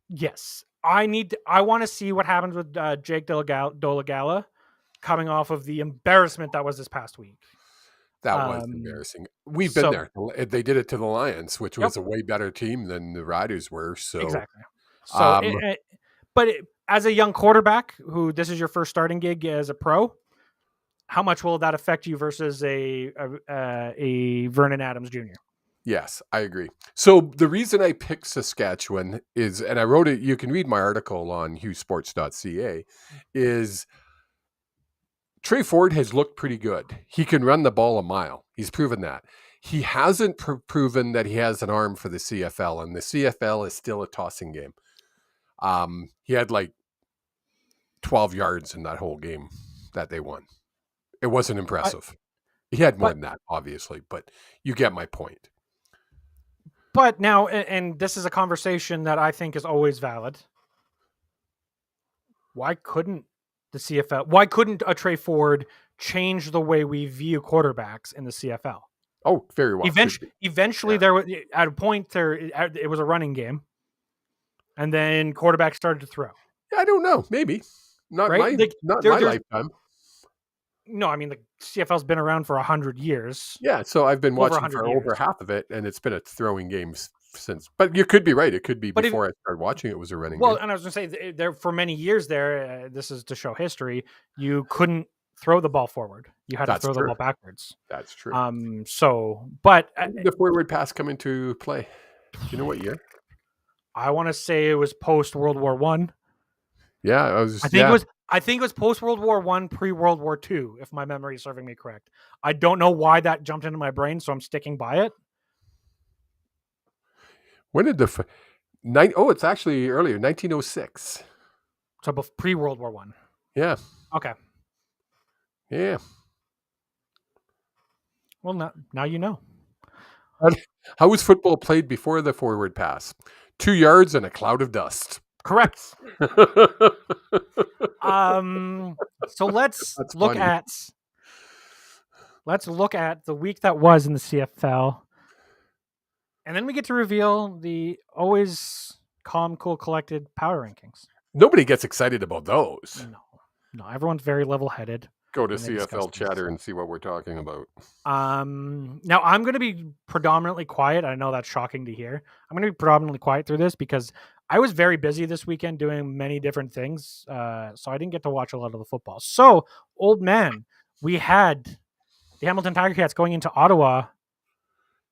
Yes. I want to see what happens with Jake Dolagala coming off of the embarrassment that was this past week. That was embarrassing. We've been there. They did it to the Lions, which was a way better team than the Riders were. So exactly. So, as a young quarterback, who this is your first starting gig as a pro, how much will that affect you versus a Vernon Adams Jr.? Yes, I agree. So the reason I picked Saskatchewan is, and I wrote it, you can read my article on hughesports.ca, is Trey Ford has looked pretty good. He can run the ball a mile. He's proven that. He hasn't proven that he has an arm for the CFL, and the CFL is still a tossing game. He had like 12 yards in that whole game that they won. It wasn't impressive. He had more than that, obviously, but you get my point. But now, and this is a conversation that I think is always valid. Why couldn't the CFL? Why couldn't a Trey Ford change the way we view quarterbacks in the CFL? Oh, very well. Eventually, there was at a point it was a running game, and then quarterbacks started to throw. I don't know. Maybe not my lifetime. No, I mean the CFL's been around for 100 years. Yeah, so I've been watching for over half of it, and it's been a throwing game since. But you could be right; it could be before I started watching. It was a running game. Well, and I was going to say there for many years there. This is to show history. You couldn't throw the ball forward; you had to throw the ball backwards. That's true. When did the forward pass come into play? Do you know what year? I want to say it was post World War One. Yeah, I think it was post World War One, pre World War II, if my memory is serving me correct. I don't know why that jumped into my brain, so I'm sticking by it. When did it's actually earlier, 1906. So pre World War One. Yeah. Okay. Yeah. Well, now you know. How was football played before the forward pass? 2 yards and a cloud of dust. Correct. So let's look at the week that was in the CFL, and then we get to reveal the always calm, cool, collected power rankings. Nobody gets excited about those. No, everyone's very level-headed. Go to CFL Chatter and see what we're talking about. Now I'm going to be predominantly quiet. I know that's shocking to hear. I'm going to be predominantly quiet through this because I was very busy this weekend doing many different things. So I didn't get to watch a lot of the football. So, old man, we had the Hamilton Tiger Cats going into Ottawa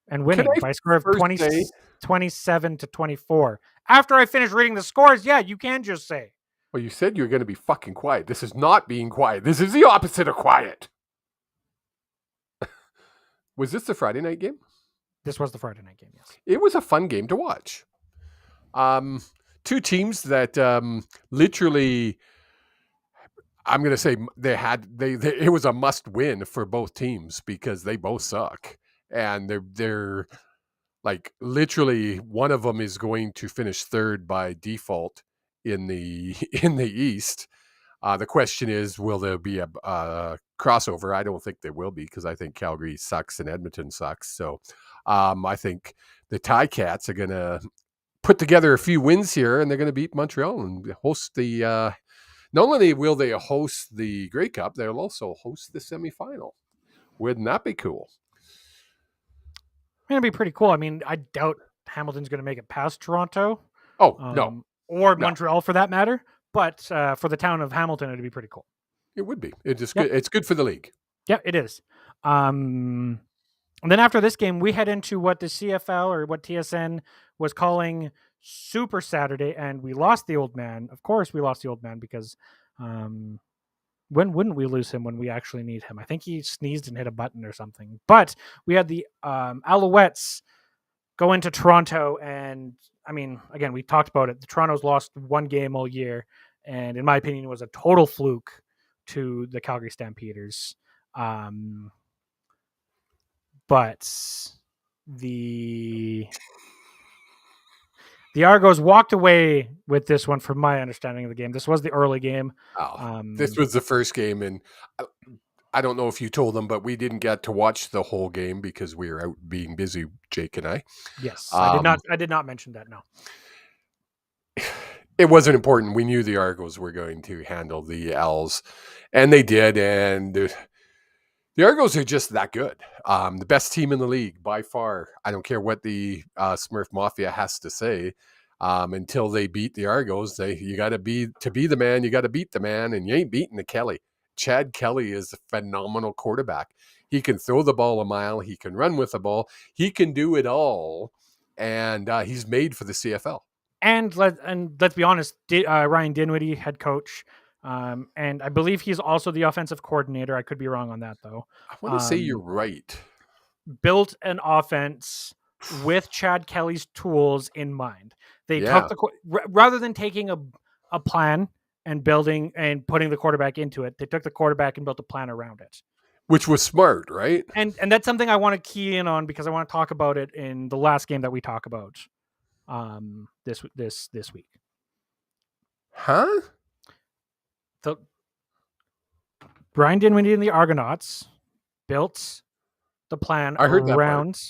and winning by a score of 27-24. After I finished reading the scores, you can just say. Well, you said you were going to be fucking quiet. This is not being quiet. This is the opposite of quiet. Was this the Friday night game? This was the Friday night game, yes. It was a fun game to watch. Two teams that literally I'm going to say it was a must win for both teams because they both suck, and they're like literally one of them is going to finish third by default in the in the East. The question is, will there be a crossover? I don't think there will be because I think Calgary sucks and Edmonton sucks. So I think the Ticats are going to put together a few wins here, and they're going to beat Montreal and host the. Not only will they host the Grey Cup, they'll also host the semifinal. Wouldn't that be cool? It'd be pretty cool. I mean, I doubt Hamilton's going to make it past Toronto. Oh, no. Or No. Montreal for that matter. But for the town of Hamilton, it'd be pretty cool. It would be. It's just good. It's good for the league. Yeah, it is. And then after this game, we head into what the CFL or what TSN was calling Super Saturday, and we lost the old man. Of course, we lost the old man because when wouldn't we lose him when we actually need him? I think he sneezed and hit a button or something. But we had the Alouettes go into Toronto, and I mean, again, we talked about it. The Toronto's lost one game all year, and in my opinion, it was a total fluke to the Calgary Stampeders. But the Argos walked away with this one, from my understanding of the game. This was the early game. This was the first game, and I don't know if you told them, but we didn't get to watch the whole game because we were out being busy, Jake and I. Yes, I did not mention that. No, it wasn't important. We knew the Argos were going to handle the Ls, and they did. And the Argos are just that good. The best team in the league by far. I don't care what the Smurf Mafia has to say. Until they beat the Argos, you got to be the man. You got to beat the man, and you ain't beating the Kelly. Chad Kelly is a phenomenal quarterback. He can throw the ball a mile. He can run with the ball. He can do it all, and he's made for the CFL. And let's be honest, Ryan Dinwiddie, head coach, and I believe he's also the offensive coordinator. I could be wrong on that, though. I want to say you're right. Built an offense with Chad Kelly's tools in mind. They took rather than taking a plan and building and putting the quarterback into it, they took the quarterback and built a plan around it, which was smart, right? And that's something I want to key in on because I want to talk about it in the last game that we talk about this week. Huh? The Brian Dinwiddie and the Argonauts built the plan around.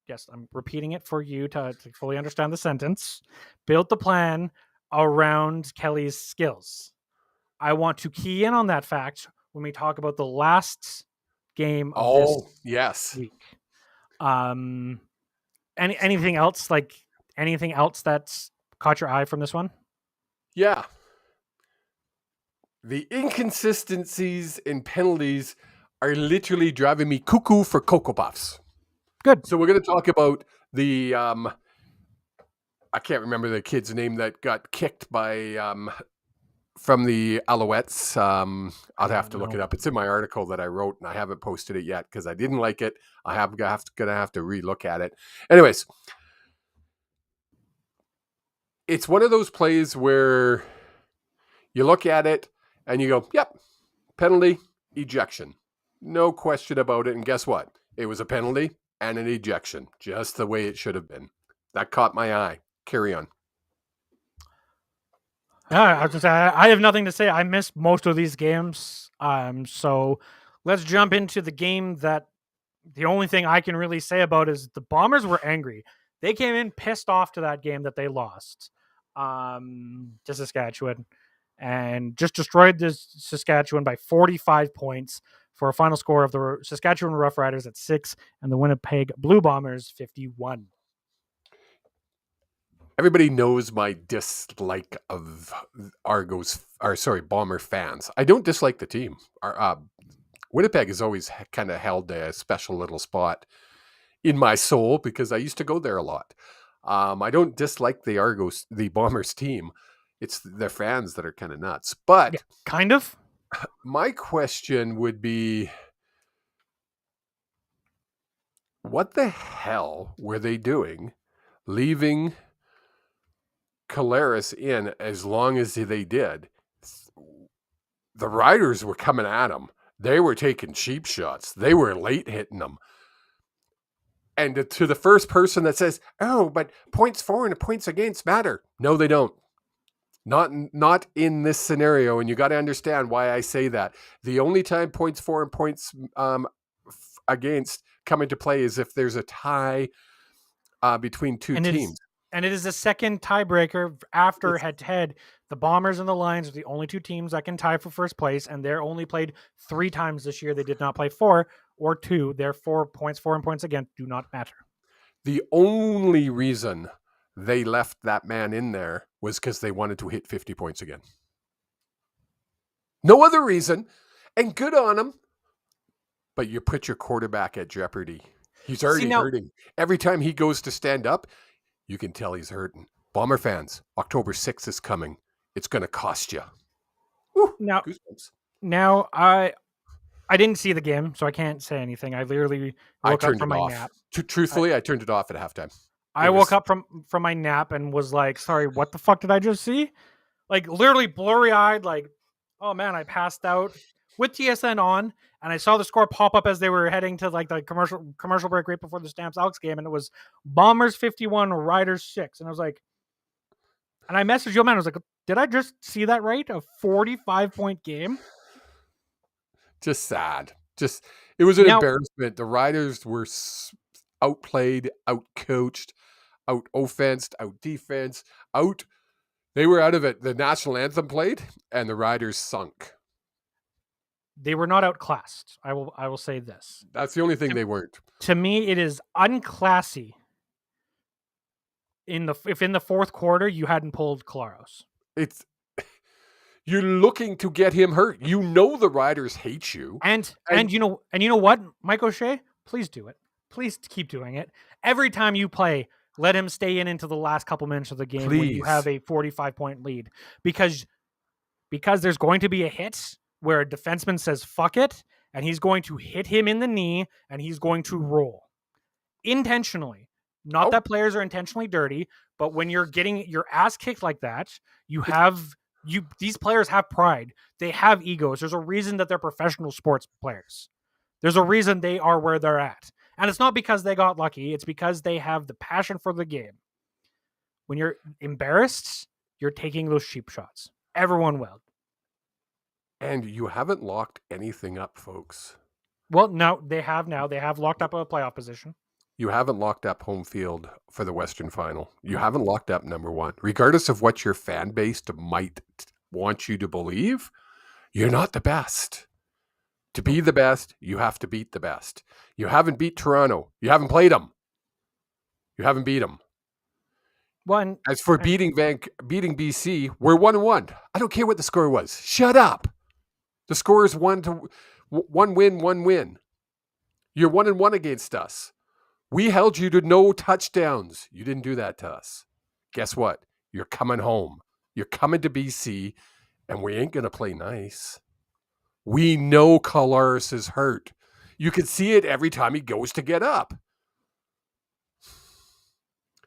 Yes, I'm repeating it for you to fully understand the sentence. Built the plan around Kelly's skills. I want to key in on that fact when we talk about the last game of this week. Anything else? Like anything else that's caught your eye from this one? Yeah. The inconsistencies and penalties are literally driving me cuckoo for Cocoa Puffs. Good. So we're going to talk about the I can't remember the kid's name that got kicked by from the Alouettes. I'll have to look it up. It's in my article that I wrote, and I haven't posted it yet because I didn't like it. I'm gonna have to relook at it. Anyways, it's one of those plays where you look at it and you go, "Yep, penalty, ejection, no question about it." And guess what? It was a penalty and an ejection, just the way it should have been. That caught my eye. Carry on. I have nothing to say. I missed most of these games. So let's jump into the game that the only thing I can really say about is the Bombers were angry. They came in pissed off to that game that they lost to Saskatchewan and just destroyed this Saskatchewan by 45 points for a final score of the Saskatchewan Roughriders at 6 and the Winnipeg Blue Bombers 51. Everybody knows my dislike of Bomber fans. I don't dislike the team. Winnipeg has always kind of held a special little spot in my soul because I used to go there a lot. I don't dislike the Bombers team. It's their fans that are kind of nuts. But kind of. My question would be, what the hell were they doing leaving Collaros in as long as they did? the Riders were coming at them. They were taking cheap shots. They were late hitting them. And to the first person that says, "Oh, but points for and points against matter," no, they don't. Not in this scenario, and you got to understand why I say that. The only time points for and points against come into play is if there's a tie between two teams. And it is the second tiebreaker after head-to-head. The Bombers and the Lions are the only two teams that can tie for first place, and they're only played 3 times this year. They did not play 4 or 2. Therefore, points for and points against do not matter. The only reason they left that man in there was because they wanted to hit 50 points again. No other reason. And good on them. But you put your quarterback at jeopardy. He's already hurting. Every time he goes to stand up, you can tell he's hurting. Bomber fans, October 6th is coming. It's going to cost you. Woo, now I didn't see the game, so I can't say anything. I literally woke up from my nap. Truthfully, I turned it off at halftime. I woke up from my nap and was like, sorry, what the fuck did I just see? Like, literally blurry-eyed, like, oh man, I passed out with TSN on, and I saw the score pop up as they were heading to like the commercial break right before the Stamps Alex game, and it was Bombers 51, Riders 6. And I was like, and I messaged you, man, I was like, did I just see that right? A 45-point game? Just sad. It was an embarrassment. The Riders were outplayed, outcoached, out-offensed, out-defense, they were out of it. The national anthem played, and the Riders sunk. They were not outclassed. I will say this. That's the only thing they weren't. To me, it is unclassy. If in the fourth quarter you hadn't pulled Claros. You're looking to get him hurt. You know the Riders hate you. And you know what, Mike O'Shea? Please do it. Please keep doing it. Every time you play, let him stay into the last couple minutes of the game when you have a 45-point lead. Because there's going to be a hit where a defenseman says, fuck it, and he's going to hit him in the knee, and he's going to roll. Intentionally. Not that players are intentionally dirty, but when you're getting your ass kicked like that, these players have pride. They have egos. There's a reason that they're professional sports players. There's a reason they are where they're at. And it's not because they got lucky. It's because they have the passion for the game. When you're embarrassed, you're taking those cheap shots. Everyone will. And you haven't locked anything up, folks. Well, no, they have now. They have locked up a playoff position. You haven't locked up home field for the Western Final. You haven't locked up number 1. Regardless of what your fan base might want you to believe, you're not the best. To be the best, you have to beat the best. You haven't beat Toronto. You haven't played them. You haven't beat them. As for beating BC, we're 1-1. I don't care what the score was. Shut up. The score is 1 win, 1 win. You're 1-1 against us. We held you to no touchdowns. You didn't do that to us. Guess what? You're coming home. You're coming to BC, and we ain't going to play nice. We know Collaros is hurt. You can see it every time he goes to get up.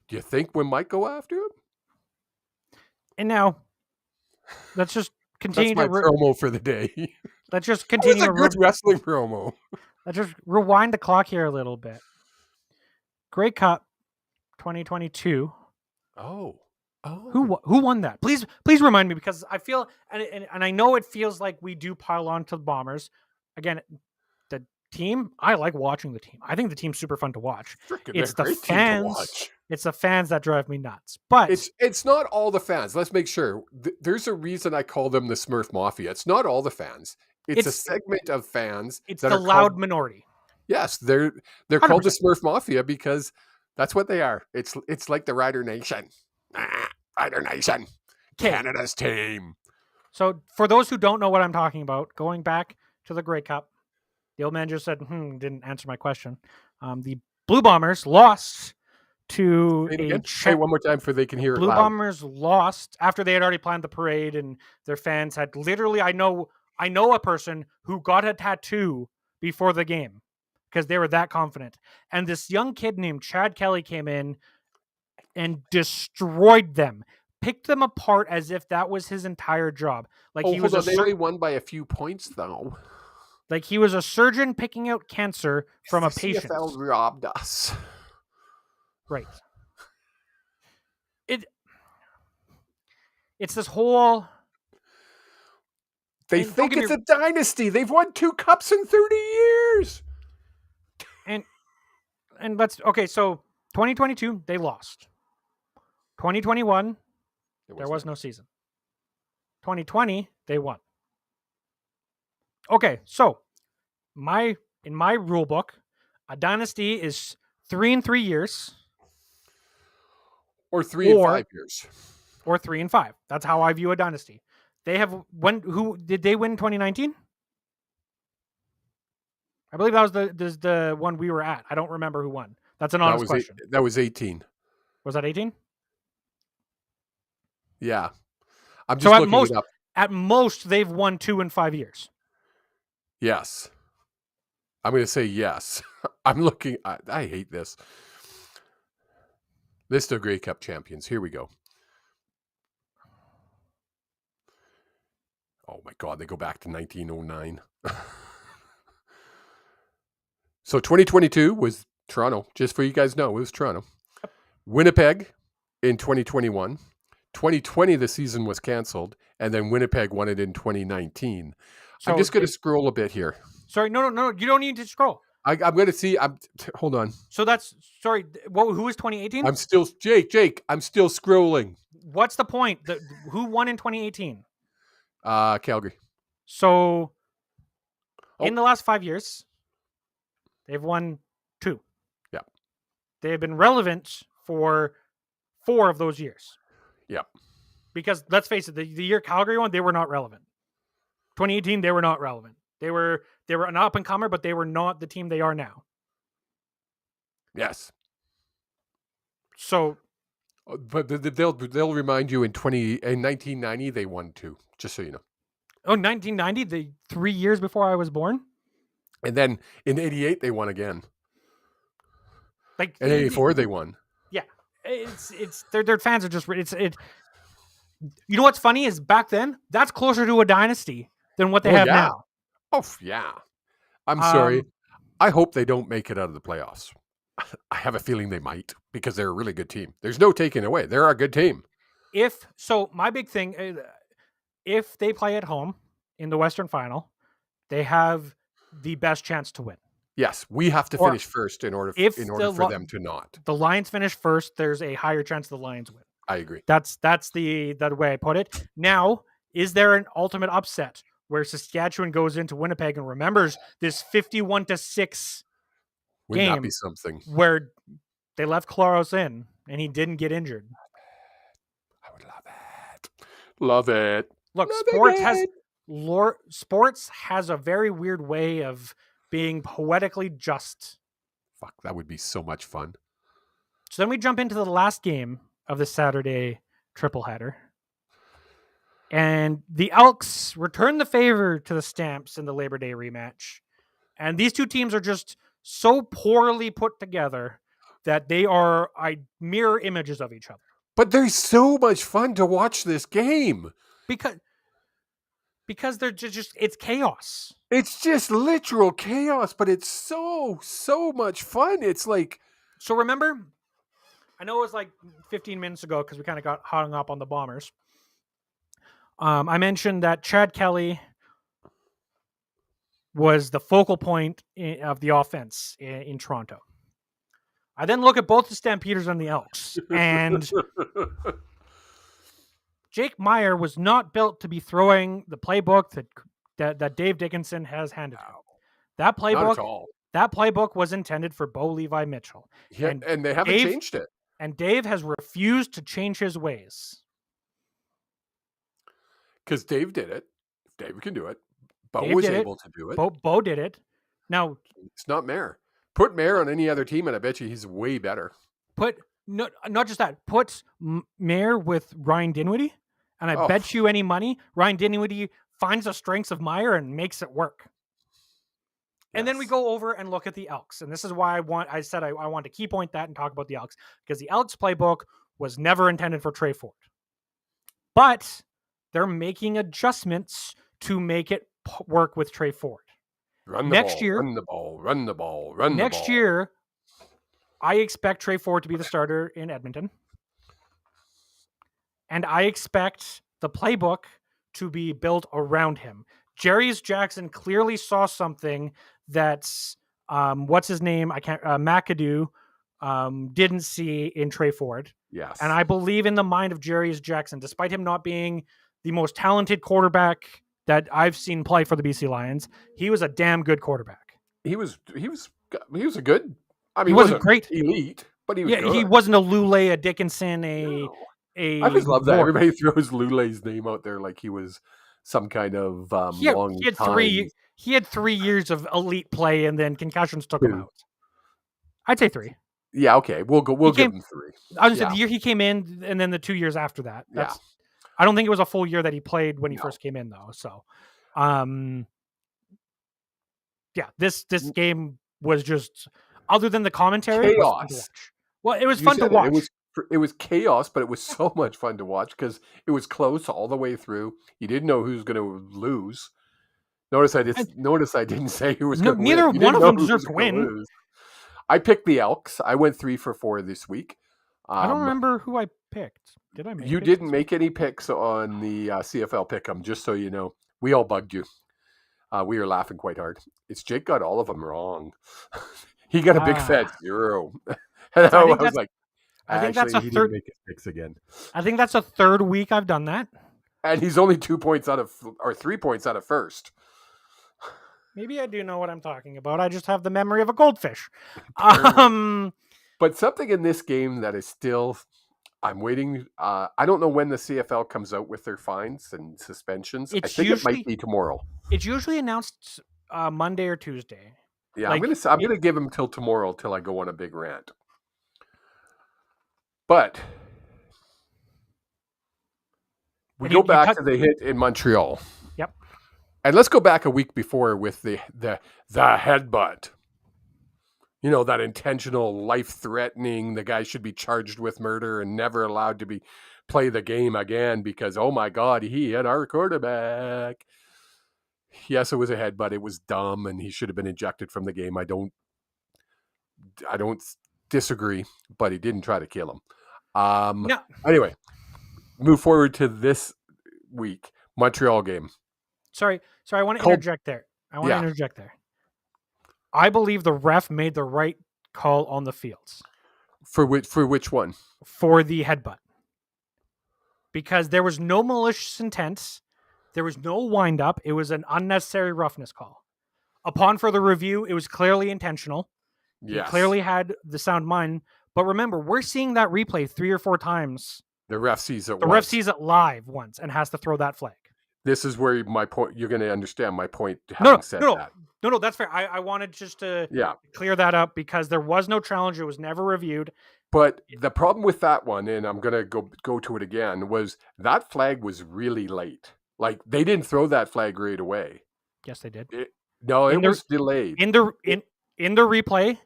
Do you think we might go after him? And now, let's just continue. That's my promo for the day. Let's just continue. That was a good wrestling promo. Let's just rewind the clock here a little bit. Grey Cup 2022. Oh. Who won that? Please remind me, because I feel and I know it feels like we do pile on to the Bombers. Again, the team, I like watching the team. I think the team's super fun to watch. It's the fans. It's the fans that drive me nuts. But it's not all the fans. Let's make sure. There's a reason I call them the Smurf Mafia. It's not all the fans. It's a segment of fans. It's the loud minority. Yes, they're 100%. Called the Smurf Mafia because that's what they are. It's like the Rider Nation. Rider Nation. Canada's team. So for those who don't know what I'm talking about, going back to the Grey Cup, the old man just said, didn't answer my question. The Blue Bombers lost to say one more time so they can hear it Blue loud. Bombers lost after they had already planned the parade, and their fans had literally, I know a person who got a tattoo before the game because they were that confident. And this young kid named Chad Kelly came in and destroyed them, picked them apart as if that was his entire job. Like he was They only won by a few points, though. like he was a surgeon picking out cancer from a The patient. CFL robbed us. Right. It's this whole. They think it's a dynasty. They've won 2 cups in 30 years. And okay, so 2022 they lost. 2021 there was no season. 2020 they won. Okay, so in my rule book, a dynasty is 3 in 3 years, or 3 in 5 years, or 3 in 5. That's how I view a dynasty. They have who did they win 2019? I believe that was the one we were at. I don't remember who won. That's an honest question. That was 18. Was that 18? Yeah. I'm just looking it up. At most, they've won 2 in 5 years. Yes. I'm going to say yes. I'm looking. I hate this. List of Grey Cup champions. Here we go. Oh my God. They go back to 1909. So 2022 was Toronto. Just for you guys know, it was Toronto. Yep. Winnipeg in 2021. 2020, the season was canceled. And then Winnipeg won it in 2019. So I'm just going to scroll a bit here. Sorry, no. You don't need to scroll. I'm going to see. Hold on. So that's, sorry, who was 2018? I'm still, Jake, I'm still scrolling. What's the point? Who won in 2018? Calgary. So in the last 5 years, they've won 2. Yeah. They have been relevant for 4 of those years. Yeah. Because let's face it, the year Calgary won, they were not relevant. 2018, they were not relevant. They were an up and comer, but they were not the team they are now. Yes. So, but they'll remind you in 1990 they won 2. Just so you know. Oh, 1990, the 3 years before I was born. And then in 88 they won again. Like in 84 they won. Yeah, it's their fans are just it. You know what's funny is back then that's closer to a dynasty than what they have now. Oh yeah. I'm sorry. I hope they don't make it out of the playoffs. I have a feeling they might because they're a really good team. There's no taking away. They're a good team. My big thing, if they play at home in the Western Final, they have the best chance to win. Yes, we have to finish first in order for them to not. The Lions finish first, there's a higher chance the Lions win. I agree. That's the way I put it. Now, is there an ultimate upset where Saskatchewan goes into Winnipeg and remembers this 51-6 Would game that be something where they left Claros in and he didn't get injured? I would love it. Love it. Look, sports has a very weird way of being poetically just. Fuck, that would be so much fun. So then we jump into the last game of the Saturday triple header. And the Elks return the favor to the Stamps in the Labor Day rematch. And these two teams are just so poorly put together that they are mirror images of each other. But there's so much fun to watch this game. Because they're just it's chaos. It's just literal chaos, but it's so much fun. It's like... So remember, I know it was like 15 minutes ago because we kind of got hung up on the Bombers. I mentioned that Chad Kelly was the focal point of the offense in Toronto. I then look at both the Stampeders and the Elks, and Jake Maier was not built to be throwing the playbook that Dave Dickinson has handed him. That playbook was intended for Bo Levi Mitchell. Yeah, and they haven't changed it. And Dave has refused to change his ways. Because Dave did it. Dave can do it. Bo was able to do it. Bo did it. Now it's not Mayer. Put Mayer on any other team, and I bet you he's way better. Not just that. Put Mayer with Ryan Dinwiddie, and I bet you any money Ryan Dinwiddie finds the strengths of Maier and makes it work. Yes. And then we go over and look at the Elks, and this is why I said I want to key point that and talk about the Elks, because the Elks playbook was never intended for Trey Ford. but they're making adjustments to make it work with Trey Ford. Run the Next ball, year, run the ball, run the ball, run the ball. next year, I expect Trey Ford to be the starter in Edmonton. And I expect the playbook to be built around him. Jarius Jackson clearly saw something that's what's his name? McAdoo didn't see in Trey Ford. Yes. And I believe in the mind of Jarius Jackson, despite him not being the most talented quarterback that I've seen play for the BC Lions, he was a damn good quarterback. He was a good. I mean, he wasn't great, elite, but he was good. He wasn't a Lule, a Dickinson, I just love that everybody throws Lule's name out there like he was some kind of long time. He had 3 years of elite play, and then concussions took him out. I'd say 3. Yeah, okay, we'll give him 3. I was gonna say the year he came in, and then the 2 years after that. I don't think it was a full year that he played when he first came in, though. So, this game was just, other than the commentary, chaos. Well, it was fun to watch. It was chaos, but it was so much fun to watch because it was close all the way through. You didn't know who was going to lose. Notice I didn't say who was going to win. Neither one of them deserved to win. I picked the Elks. I went 3 for 4 this week. I don't remember who I picked. Did I make You didn't make any picks on the CFL Pick'em, just so you know. We all bugged you. We were laughing quite hard. It's Jake got all of them wrong. He got a big fat 0. And I was like, I think that's a he third. Didn't make his picks again. I think that's a third week I've done that. And he's only 2 points out of, or 3 points out of first. Maybe I do know what I'm talking about. I just have the memory of a goldfish. But something in this game that is still, I'm waiting. I don't know when the CFL comes out with their fines and suspensions. I think it might be tomorrow. It's usually announced Monday or Tuesday. Yeah, I'm gonna give him till tomorrow till I go on a big rant. But we go back to the hit in Montreal. Yep. And let's go back a week before with the headbutt. You know, that intentional, life-threatening, the guy should be charged with murder and never allowed to play the game again because, oh my God, he hit our quarterback. Yes, it was a headbutt. It was dumb, and he should have been ejected from the game. I don't disagree, but he didn't try to kill him. No. Anyway, move forward to this week, Montreal game. Sorry, I want to interject there. I believe the ref made the right call on the fields. For which one? For the headbutt. Because there was no malicious intent. There was no wind-up. It was an unnecessary roughness call. Upon further review, it was clearly intentional. Yes. He clearly had the sound mind. But remember, we're seeing that replay 3 or 4 times. The ref sees it ref sees it live once and has to throw that flag. This is where my point, you're going to understand my point. No, that's fair. I wanted just to clear that up because there was no challenge. It was never reviewed. But the problem with that one, and I'm going to go to it again, was that flag was really late. Like, they didn't throw that flag right away. Yes, they did. It was delayed. In the replay,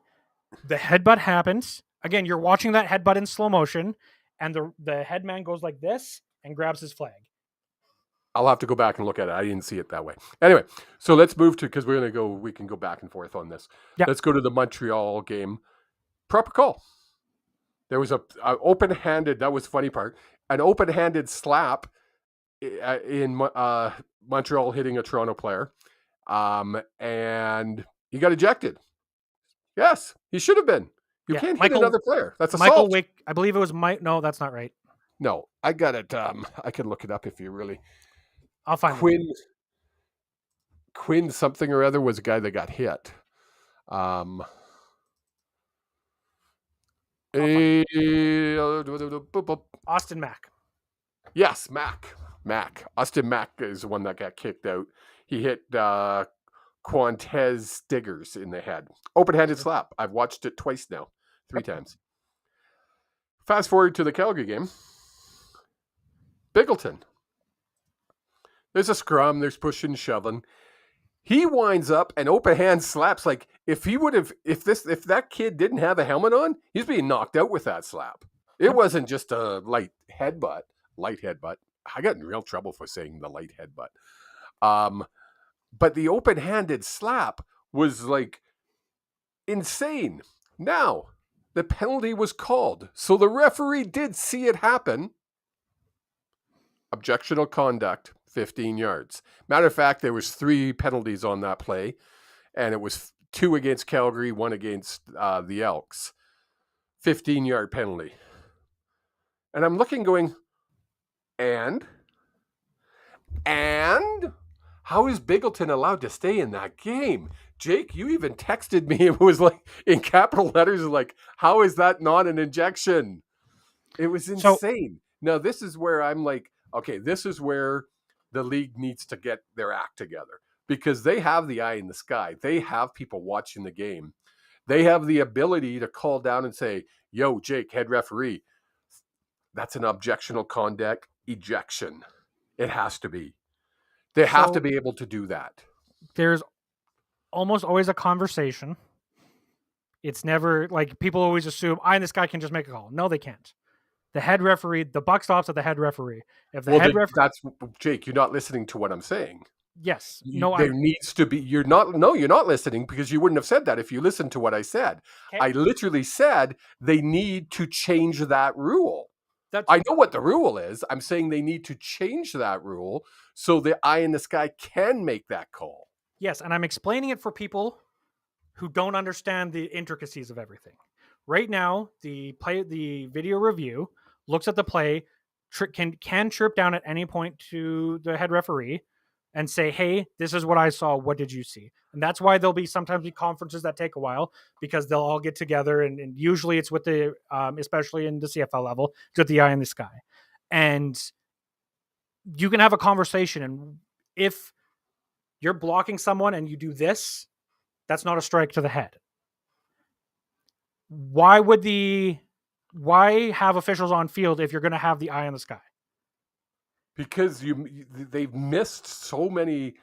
the headbutt happens. Again, you're watching that headbutt in slow motion, and the headman goes like this and grabs his flag. I'll have to go back and look at it. I didn't see it that way. Anyway, so let's move to, because we can go back and forth on this. Yep. Let's go to the Montreal game. Proper call. There was a open-handed, that was the funny part, an open-handed slap in Montreal hitting a Toronto player. And he got ejected. Yes, he should have been. You can't hit another player. That's assault. Michael Wick, I believe it was Mike. No, that's not right. No, I got it. I can look it up if you really. I'll find Quinn something or other was a guy that got hit. Austin Mack. Yes, Mack. Austin Mack is the one that got kicked out. He hit Quantez Stiggers in the head. Open-handed slap. I've watched it twice now. 3 times. Fast forward to the Calgary game. Biggleton. There's a scrum. There's pushing, shoving. He winds up and open hand slaps. Like if that kid didn't have a helmet on, he's being knocked out with that slap. It wasn't just a light headbutt. I got in real trouble for saying the light headbutt. But the open-handed slap was like insane. Now, the penalty was called. So the referee did see it happen. Objectionable conduct, 15 yards. Matter of fact, there was 3 penalties on that play, and it was 2 against Calgary, 1 against the Elks. 15-yard penalty. And I'm looking going, and how is Biggleton allowed to stay in that game? Jake, you even texted me. It was like in capital letters, like, how is that not an injection? It was insane. Now, this is where I'm like, okay, this is where the league needs to get their act together, because they have the eye in the sky. They have people watching the game. They have the ability to call down and say, yo, Jake, head referee, that's an objectionable conduct ejection. It has to be. They have to be able to do that. There's almost always a conversation. It's never like people always assume, this guy can just make a call. No, they can't. The head referee, the buck stops at the head referee. If the head referee, that's Jake, you're not listening to what I'm saying. Yes. There needs to be. You're not listening, because you wouldn't have said that if you listened to what I said. Okay. I literally said they need to change that rule. I know what the rule is. I'm saying they need to change that rule so the eye in the sky can make that call. Yes, and I'm explaining it for people who don't understand the intricacies of everything. Right now, the video review looks at the play, can chirp down at any point to the head referee and say, hey, this is what I saw. What did you see? And that's why there'll be sometimes conferences that take a while, because they'll all get together. And usually it's with the, especially in the CFL level, it's with the eye in the sky. And you can have a conversation. And if you're blocking someone and you do this, that's not a strike to the head. Why have officials on field if you're going to have the eye in the sky? Because they've missed so many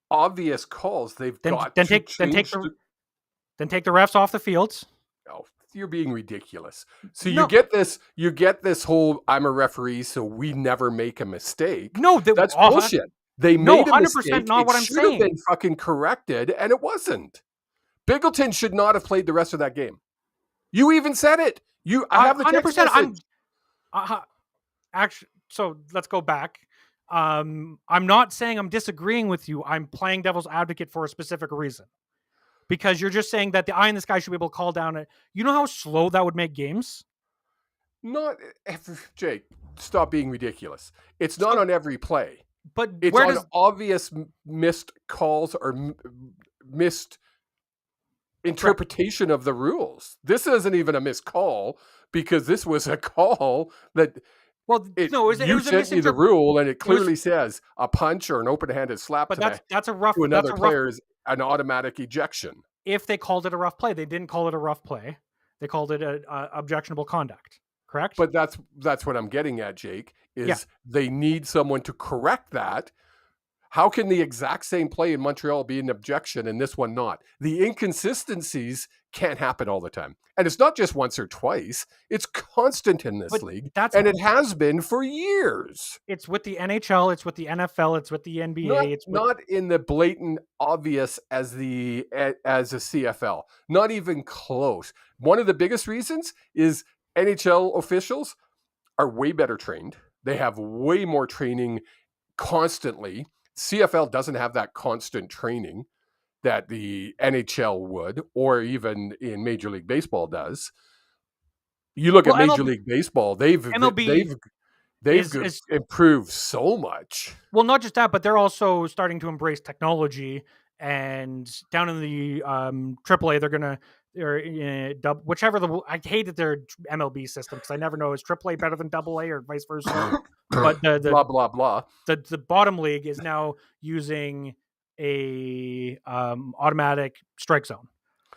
obvious calls. Then take the refs off the fields. Oh, you're being ridiculous. So you get this whole, I'm a referee, so we never make a mistake. No, that's bullshit. They made a 100% mistake. Not what I'm saying. It should have been fucking corrected, and it wasn't. Biggleton should not have played the rest of that game. You even said it. I have the 100%. Actually, so let's go back. I'm not saying I'm disagreeing with you. I'm playing devil's advocate for a specific reason, because you're just saying that the eye in the sky should be able to call down. You know how slow that would make games? Jake, stop being ridiculous. It's not on every play. But it's on obvious missed calls or missed interpretation of the rules. This isn't even a missed call, because this was a call that. Well, you sent me the rule, and it clearly says a punch or an open-handed slap. But that's a rough. To another player is an automatic ejection. If they called it a rough play, they didn't call it a rough play. They called it a objectionable conduct. Correct. But that's what I'm getting at, Jake. They need someone to correct that. How can the exact same play in Montreal be an objection and this one not? The inconsistencies can't happen all the time. And it's not just once or twice. It's constant in this league. And it has been for years. It's with the NHL. It's with the NFL. It's with the NBA. It's not in the blatant obvious as a CFL. Not even close. One of the biggest reasons is NHL officials are way better trained. They have way more training constantly. CFL doesn't have that constant training that the NHL would, or even in Major League Baseball does. You look at Major League Baseball; they've improved so much. Well, not just that, but they're also starting to embrace technology. And down in the AAA, whichever I hated their MLB system, because I never know, is AAA better than AA or vice versa. But the blah blah blah. The bottom league is now using a automatic strike zone,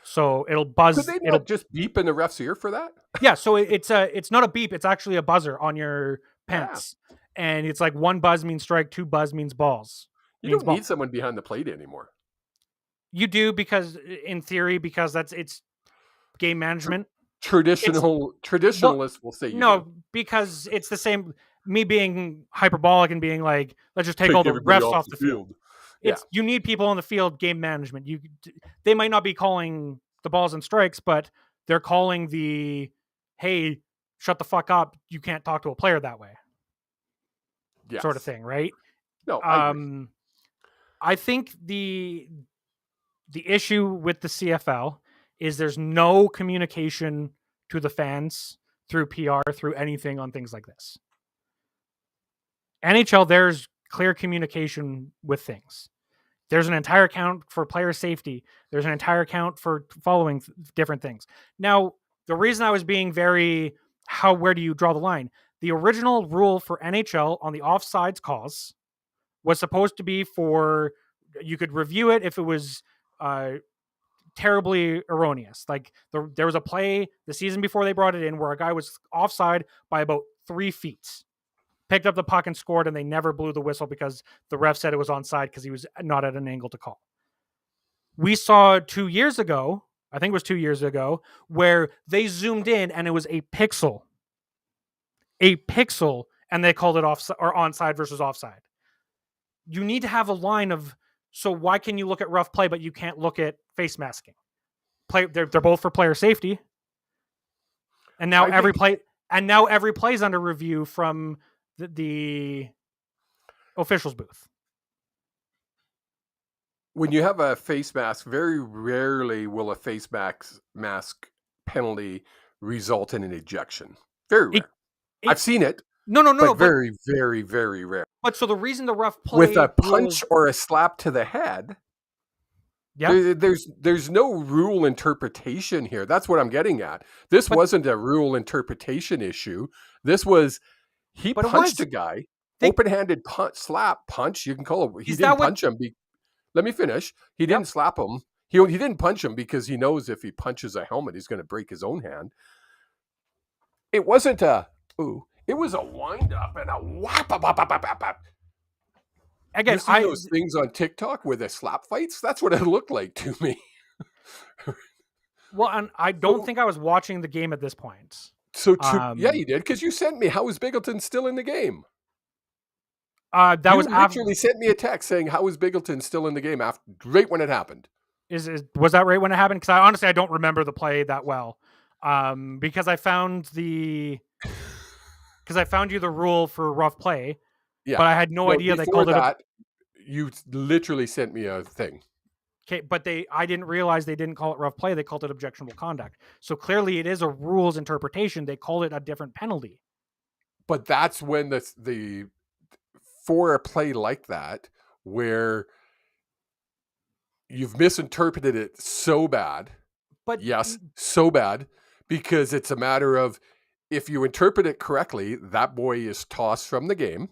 so it'll buzz. Could they not just beep in the ref's ear for that? Yeah, so it's not a beep; it's actually a buzzer on your pants, and it's like 1 buzz means strike, 2 buzz means balls. You don't need someone behind the plate anymore. You do, because in theory, because it's game management. Traditionalists will say no, because it's the same. me being hyperbolic and being like, let's just take all the everybody refs off the field. Yeah. You need people on the field, game management. They might not be calling the balls and strikes, but they're calling the, hey, shut the fuck up. You can't talk to a player that way. Yes. Sort of thing, right? No, I agree. I think the issue with the CFL is there's no communication to the fans through PR, through anything on things like this. NHL, there's clear communication with things. There's an entire account for player safety. There's an entire account for following different things. Now, the reason I was being where do you draw the line? The original rule for NHL on the offsides calls was supposed to be you could review it if it was terribly erroneous. Like there was a play the season before they brought it in where a guy was offside by about 3 feet, picked up the puck and scored, and they never blew the whistle because the ref said it was onside because he was not at an angle to call. We saw 2 years ago, I think it was 2 years ago, where they zoomed in and it was a pixel, and they called it onside versus offside. You need to have a line of, so why can you look at rough play, but you can't look at face masking? They're both for player safety. And now every play is under review from the officials booth. When you have a face mask, very rarely will a face mask penalty result in an ejection. Very rare. I've seen it. No. Very, very, very rare. But so the reason the rough play with a punch or a slap to the head, there's no rule interpretation here. That's what I'm getting at. This wasn't a rule interpretation issue. This was he punched a guy, open-handed punch. You can call it. He didn't punch him. Let me finish. He didn't slap him. He didn't punch him because he knows if he punches a helmet, he's going to break his own hand. It wasn't it was a wind up and a whap. Again, you see those things on TikTok where they slap fights? That's what it looked like to me. Well, and I don't think I was watching the game at this point. So, yeah, you did, because you sent me, how is Biggleton still in the game? You literally sent me a text saying, how is Biggleton still in the game right when it happened? Was that right when it happened? Because honestly, I don't remember the play that well. Because I found you the rule for rough play, but I had no idea they called it. You literally sent me a thing. Okay, but I didn't realize they didn't call it rough play. They called it objectionable conduct. So clearly, it is a rules interpretation. They called it a different penalty. But that's when for a play like that, where you've misinterpreted it so bad. But yes, so bad, because it's a matter of, if you interpret it correctly, that boy is tossed from the game.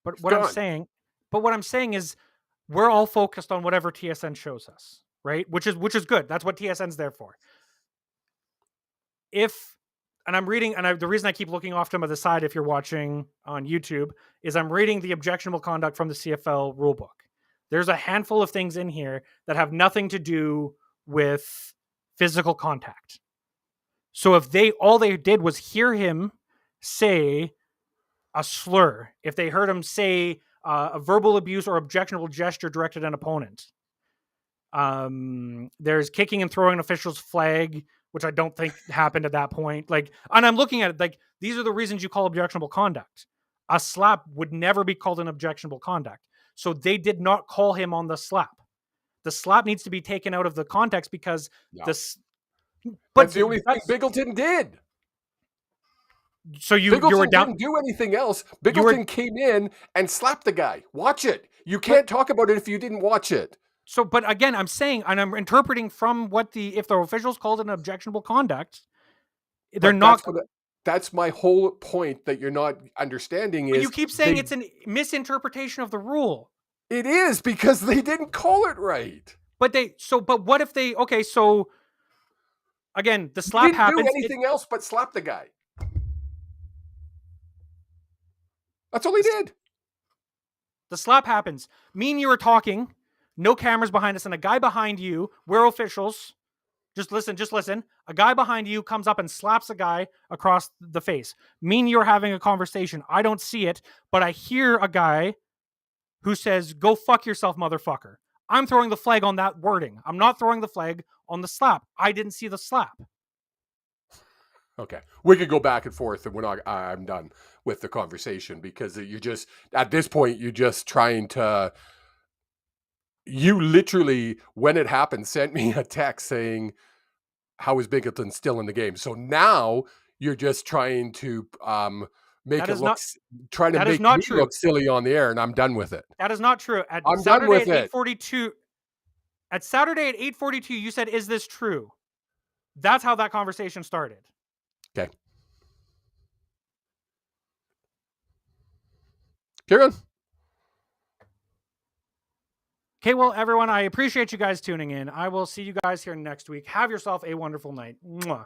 But what I'm saying is, we're all focused on whatever TSN shows us, right? Which is good. That's what TSN's there for. I'm reading, and the reason I keep looking off to the side, if you're watching on YouTube, is I'm reading the objectionable conduct from the CFL rulebook. There's a handful of things in here that have nothing to do with physical contact. So if all they did was hear him say a slur, if they heard him say a verbal abuse or objectionable gesture directed at an opponent, there's kicking and throwing an official's flag, which I don't think happened at that point. And I'm looking at it like, these are the reasons you call objectionable conduct. A slap would never be called an objectionable conduct. So they did not call him on the slap. The slap needs to be taken out of the context because that's the only thing Biggleton did. So Biggleton didn't do anything else. Biggleton came in and slapped the guy. Watch it. You can't talk about it if you didn't watch it. So, but again, I'm saying, and I'm interpreting from if the officials called it an objectionable conduct, they're not. That's my whole point that you're not understanding. Is you keep saying it's a misinterpretation of the rule. It is, because they didn't call it right. But what if they? Okay, so again, the slap happens. Didn't do anything else but slap the guy. That's all he did. The slap happens. Me and you are talking. No cameras behind us, and a guy behind you. We're officials. Just listen. A guy behind you comes up and slaps a guy across the face. Me and you're having a conversation. I don't see it, but I hear a guy who says, "Go fuck yourself, motherfucker." I'm throwing the flag on that wording. I'm not throwing the flag on the slap. I didn't see the slap. Okay. We could go back and forth, and I'm done with the conversation, because you're just, at this point, you're just trying to, you literally, when it happened, sent me a text saying, how is Binghamton still in the game? So now you're just trying to make it look, trying to make me look silly on the air, and I'm done with it. That is not true. I'm done with it. 8:42, at Saturday at 8:42, you said, "Is this true?" That's how that conversation started. Okay. Kieran. Okay, well, everyone, I appreciate you guys tuning in. I will see you guys here next week. Have yourself a wonderful night. Mwah.